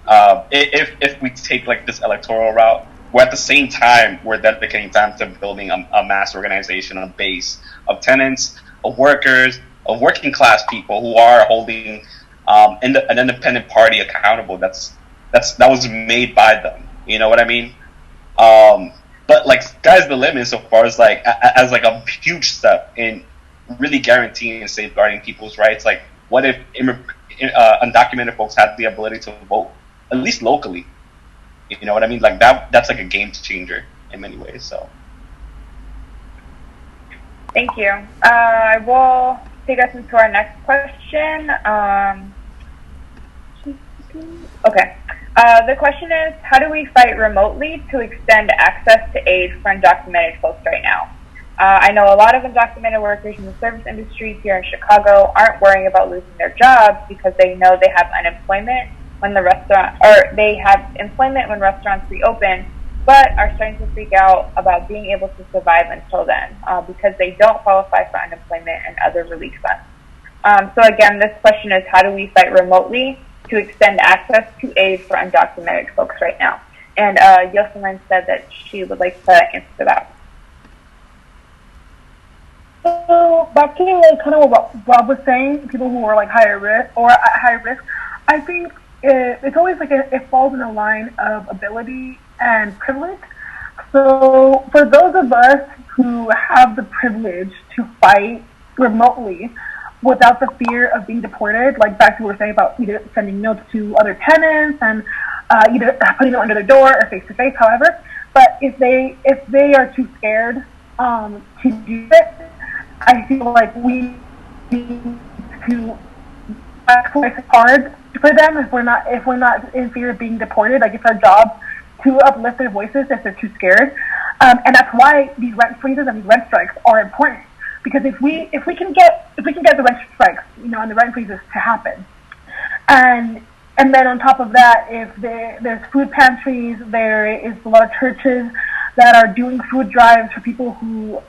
if we take like this electoral route. Where at the same time we're dedicating time to building a mass organization, a base of tenants, of workers, of working class people who are holding an independent party accountable. That was made by them. You know what I mean? But like, sky's the limit so far as like as like a huge step in really guaranteeing and safeguarding people's rights. Like, what if undocumented folks had the ability to vote, at least locally? You know what I mean? Like that's like a game changer in many ways. So, thank you. I will take us into our next question. Okay. The question is, how do we fight remotely to extend access to aid for undocumented folks right now? I know a lot of undocumented workers in the service industry here in Chicago aren't worrying about losing their jobs because they know they have unemployment when they have employment when restaurants reopen, but are starting to freak out about being able to survive until then because they don't qualify for unemployment and other relief funds. So again, this question is, how do we fight remotely to extend access to aid for undocumented folks right now? And Yoselin said that she would like to answer that. So back to kind of what Bob was saying, people who are like higher risk or at high risk, I think it's always like it falls in a line of ability and privilege. So for those of us who have the privilege to fight remotely without the fear of being deported, like back to what we were saying about either sending notes to other tenants and either putting them under the door or face to face, however. But if they are too scared to do it, I feel like we need to work hard for them if we're not in fear of being deported. Like it's our job to uplift their voices if they're too scared, and that's why these rent freezes and these rent strikes are important. Because if we can get the rent strikes, and the rent freezes to happen, and then on top of that, if there's food pantries, there is a lot of churches that are doing food drives for people who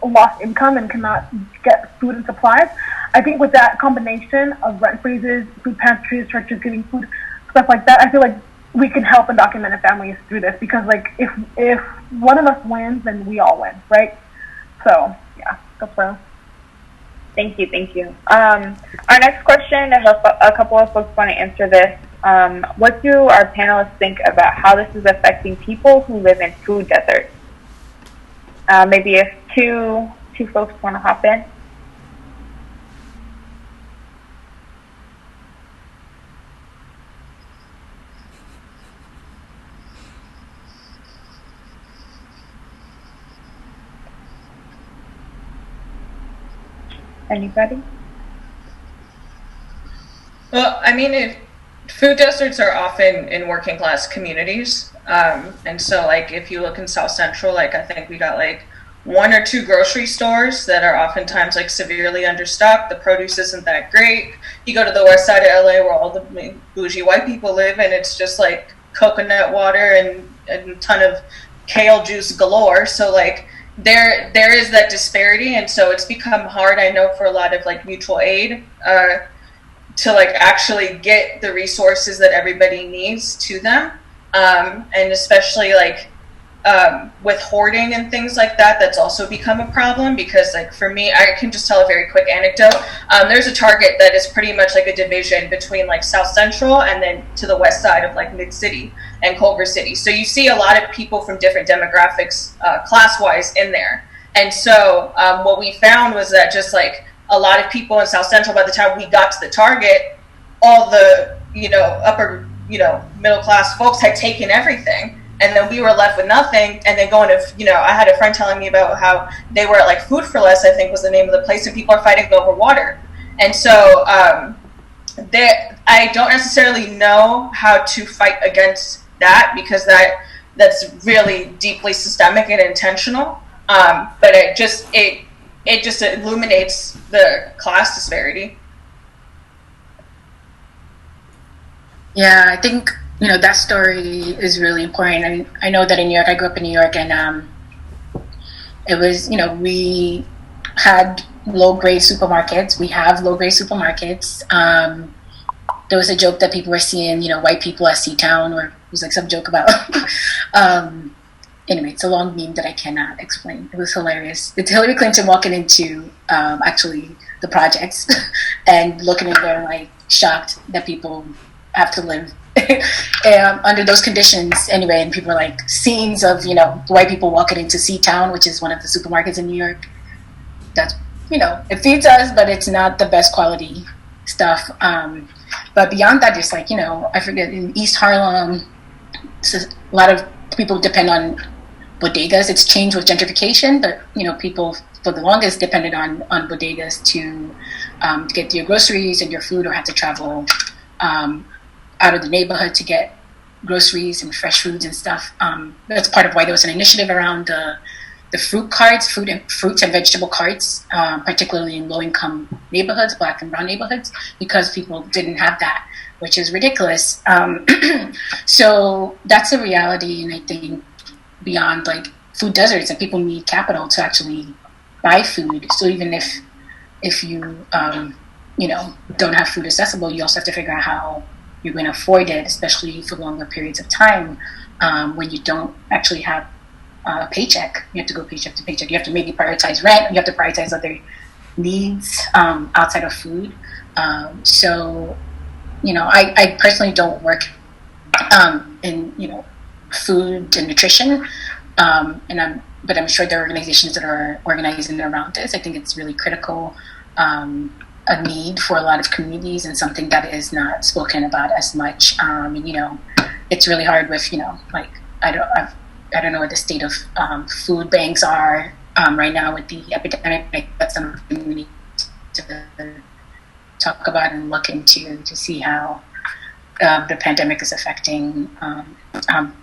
lost income and cannot get food and supplies. I think with that combination of rent freezes, food pantries, churches giving food, stuff like that, I feel like we can help undocumented families through this, because like if one of us wins, then we all win, right? So yeah, that's well. Thank you. Our next question, a couple of folks want to answer this. What do our panelists think about how this is affecting people who live in food deserts? Maybe if two folks want to hop in. Anybody? Well, I mean, food deserts are often in working class communities. And so, like, if you look in South Central, like, I think we got, like, 1 or 2 grocery stores that are oftentimes, like, severely understocked. The produce isn't that great. You go to the west side of LA where all the bougie white people live, and it's just, like, coconut water and a ton of kale juice galore. So, like, there is that disparity, and so it's become hard, I know, for a lot of like mutual aid to like actually get the resources that everybody needs to them, and especially like with hoarding and things like that, that's also become a problem. Because like for me, I can just tell a very quick anecdote. There's a Target that is pretty much like a division between like South Central and then to the west side of like Mid-City and Culver City. So you see a lot of people from different demographics, class-wise, in there. And so what we found was that just like a lot of people in South Central, by the time we got to the Target, all the upper middle class folks had taken everything. And then we were left with nothing, and then going to, I had a friend telling me about how they were at like Food for Less, I think was the name of the place, and people are fighting over water. And so I don't necessarily know how to fight against that, because that's really deeply systemic and intentional. But it just illuminates the class disparity. Yeah, I think that story is really important. I know that in New York, I grew up in New York, and it was, we had low-grade supermarkets. We have low-grade supermarkets. There was a joke that people were seeing, white people at C-Town, or it was like some joke about, anyway, it's a long meme that I cannot explain. It was hilarious. It's Hillary Clinton walking into, actually, the projects and looking in there like shocked that people have to live under those conditions anyway. And people are like scenes of white people walking into C-Town, which is one of the supermarkets in New York. That's it feeds us, but it's not the best quality stuff. But beyond that, just like I forget, in East Harlem, a lot of people depend on bodegas. It's changed with gentrification, but people for the longest depended on bodegas to get your groceries and your food, or have to travel out of the neighborhood to get groceries and fresh foods and stuff. That's part of why there was an initiative around the fruit carts, fruits and vegetable carts, particularly in low-income neighborhoods, Black and brown neighborhoods, because people didn't have that, which is ridiculous. So that's a reality, and I think beyond like food deserts, and people need capital to actually buy food. So even if you don't have food accessible, you also have to figure out how you're going to afford it, especially for longer periods of time, when you don't actually have a paycheck. You have to go paycheck to paycheck. You have to maybe prioritize rent. You have to prioritize other needs outside of food. So I personally don't work in food and nutrition, but I'm sure there are organizations that are organizing around this. I think it's really critical, a need for a lot of communities, and something that is not spoken about as much. It's really hard with I don't know what the state of food banks are right now with the epidemic. That's something we need to talk about and look into to see how the pandemic is affecting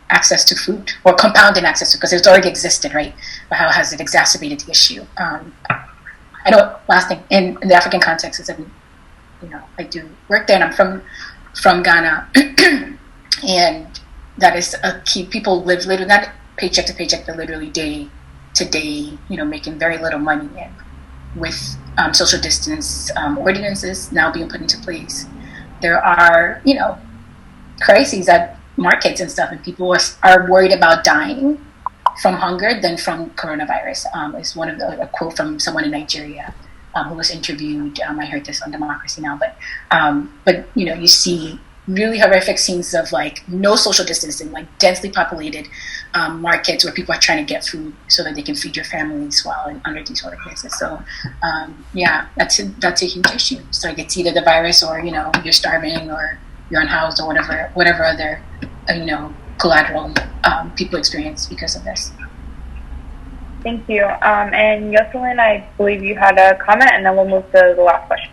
access to food, or compounding access to, because it's already existed, right? But how has it exacerbated the issue? I know, last thing, in the African context is that, I do work there, and I'm from Ghana, and that is a key. People live literally not paycheck to paycheck, but literally day to day, making very little money, and with social distance ordinances now being put into place, there are, crises at markets and stuff, and people are worried about dying from hunger than from coronavirus. Is one of a quote from someone in Nigeria who was interviewed. I heard this on Democracy Now! But you see really horrific scenes of no social distancing, densely populated markets where people are trying to get food so that they can feed your families while under these ordinances. So that's a huge issue. So it's either the virus, or you're starving, or you're unhoused, or whatever other collateral people experience because of this. Thank you. And Yoselin, I believe you had a comment, and then we'll move to the last question.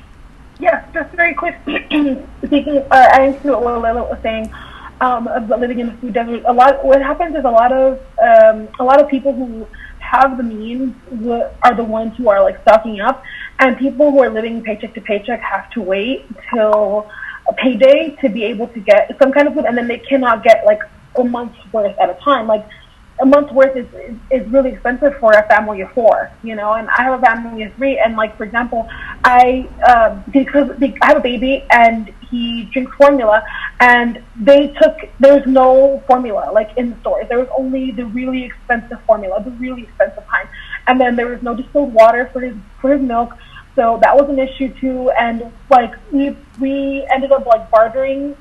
Yeah, just very quick. Speaking, adding to what Walela was saying about living in the food desert, what happens is a lot of people who have the means are the ones who are stocking up, and people who are living paycheck to paycheck have to wait till a payday to be able to get some kind of food, and then they cannot get a month's worth at a time. A month's worth is really expensive for a family of four, and I have a family of three, and for example, because I have a baby and he drinks formula, and there's no formula in the stores. There was only the really expensive formula, the really expensive kind, and then there was no distilled water for his milk. So that was an issue too, and we ended up bartering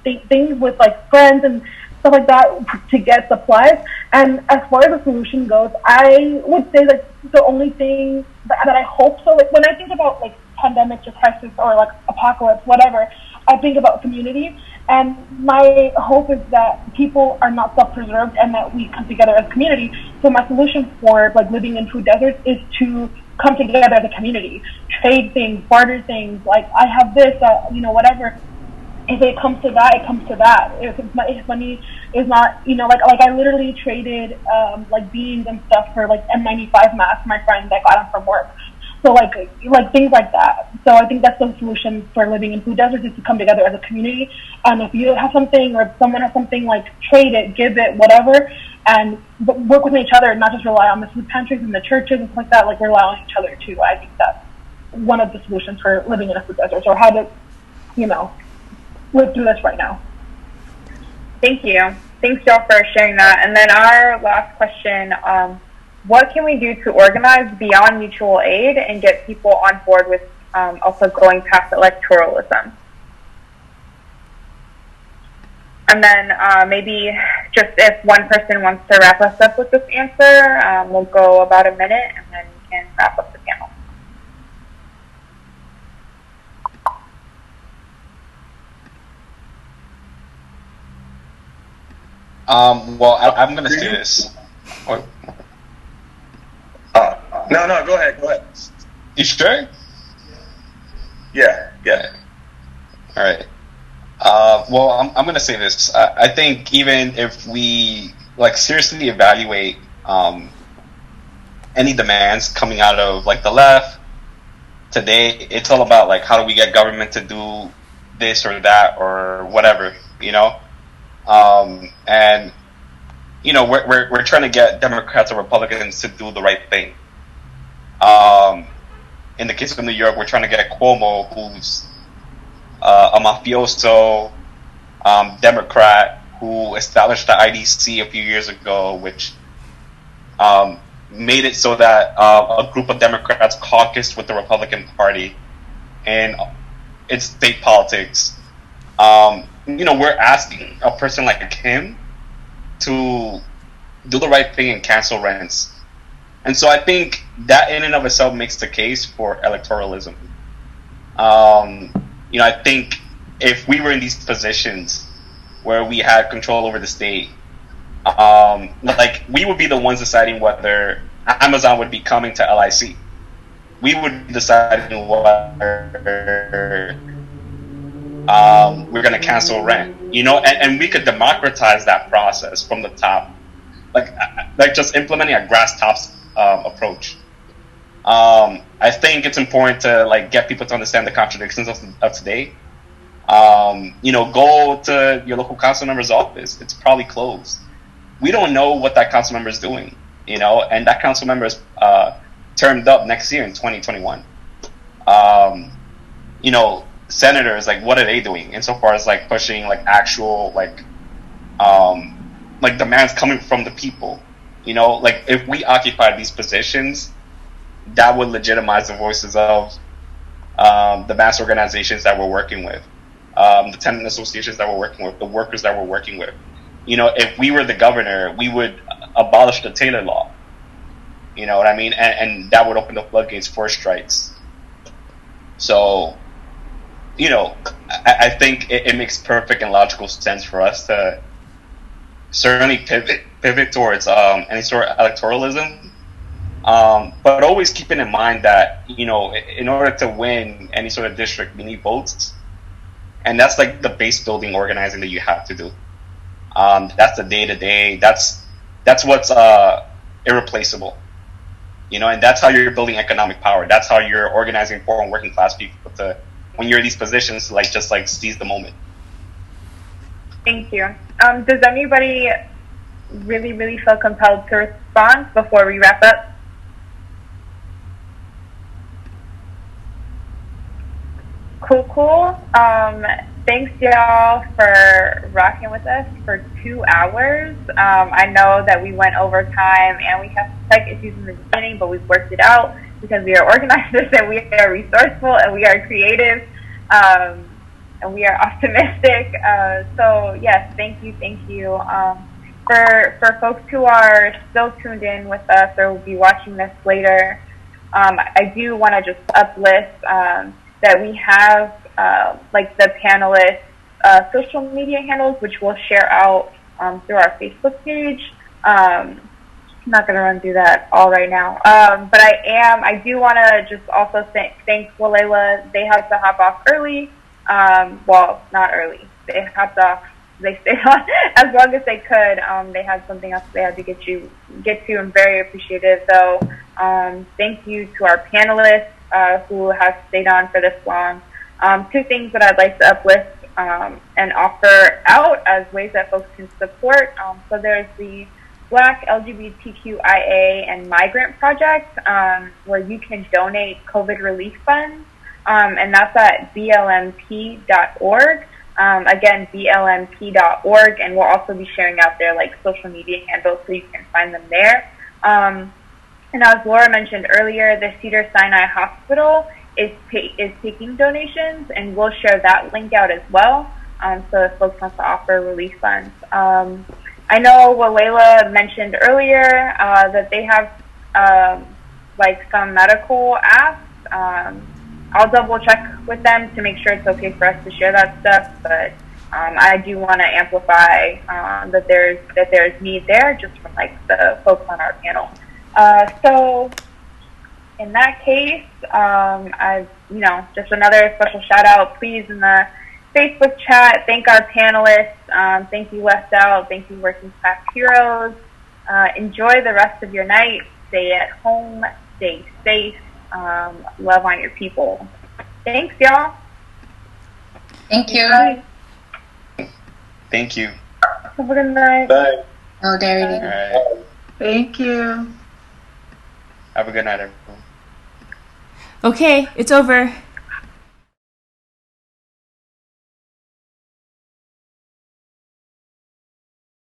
things with friends and stuff like that to get supplies. And as far as the solution goes, I would say that the only thing that I hope so, when I think about pandemics or crisis or apocalypse, whatever, I think about community. And my hope is that people are not self-preserved and that we come together as a community. So my solution for living in food deserts is to come together as a community, trade things, barter things. I have this, whatever. If it comes to that, it comes to that. If money is not, I literally traded beans and stuff for N95 masks. My friend that got them from work. So things like that. So I think that's the solution for living in food deserts, is to come together as a community. And if you have something, or if someone has something, trade it, give it, whatever, and work with each other, and not just rely on the food pantries and the churches and stuff like that. Rely on each other too. I think that's one of the solutions for living in a food desert, or how to, live through this right now. Thank you. Thanks, y'all, for sharing that. And then our last question, what can we do to organize beyond mutual aid and get people on board with also going past electoralism? And then maybe just if one person wants to wrap us up with this answer, we'll go about a minute, and then we can wrap up the panel. I'm going to say this. No, go ahead. You sure? Yeah. All right. I'm going to say this. I think even if we seriously evaluate any demands coming out of the left today, it's all about how do we get government to do this or that or whatever, and we're trying to get Democrats and Republicans to do the right thing. In the case of New York, we're trying to get Cuomo, who's a mafioso Democrat who established the IDC a few years ago, which made it so that a group of Democrats caucused with the Republican Party in its state politics. We're asking a person like him to do the right thing and cancel rents. And so I think that in and of itself makes the case for electoralism. I think if we were in these positions where we had control over the state, we would be the ones deciding whether Amazon would be coming to LIC. We would be deciding whether we're going to cancel rent, and we could democratize that process from the top, like just implementing a grass tops approach. I think it's important to get people to understand the contradictions of today. Go to your local council member's office. It's probably closed. We don't know what that council member is doing, and that council member is termed up next year in 2021. Senators, what are they doing insofar as pushing actual demands coming from the people? If we occupy these positions, that would legitimize the voices of the mass organizations that we're working with, the tenant associations that we're working with, the workers that we're working with. If we were the governor, we would abolish the Taylor law. You know what I mean? And that would open the floodgates for strikes. So, I think it makes perfect and logical sense for us to certainly pivot towards any sort of electoralism. But always keeping in mind that, in order to win any sort of district, we need votes. And that's the base building organizing that you have to do. That's the day-to-day. That's what's irreplaceable. And that's how you're building economic power. That's how you're organizing poor and working class people to, when you're in these positions, just seize the moment. Thank you. Does anybody really, really feel compelled to respond before we wrap up? Cool. Thanks, y'all, for rocking with us for 2 hours. I know that we went over time and we have tech issues in the beginning, but we've worked it out because we are organizers and we are resourceful and we are creative and we are optimistic. So, yes, thank you. For folks who are still tuned in with us or will be watching this later, I do want to just uplift that we have the panelists' social media handles, which we'll share out through our Facebook page. I'm not going to run through that all right now, but I do want to just also thank Walela. They had to hop off early. Well, not early. They hopped off. They stayed on as long as they could. They had something else they had to get to. I'm very appreciative, though. Thank you to our panelists who have stayed on for this long. 2 things that I'd like to uplift and offer out as ways that folks can support. So there's the Black LGBTQIA and Migrant Project, where you can donate COVID relief funds, and that's at blmp.org. Again, blmp.org, and we'll also be sharing out their social media handles so you can find them there. And as Laura mentioned earlier, the Cedars-Sinai Hospital is taking donations, and we'll share that link out as well. So if folks want to offer relief funds. I know Walela mentioned earlier that they have some medical asks. I'll double check with them to make sure it's okay for us to share that stuff, but I do want to amplify that there's need there just from the folks on our panel. So in that case, just another special shout out, please, in the Facebook chat. Thank our panelists. Thank you, Left Out. Thank you, Working Class Heroes. Enjoy the rest of your night. Stay at home. Stay safe. Love on your people. Thanks, y'all. Thank you. Bye. Thank you. Have a good night. Bye. Oh, Derry. All right. Thank you. Have a good night, everyone. Okay, it's over.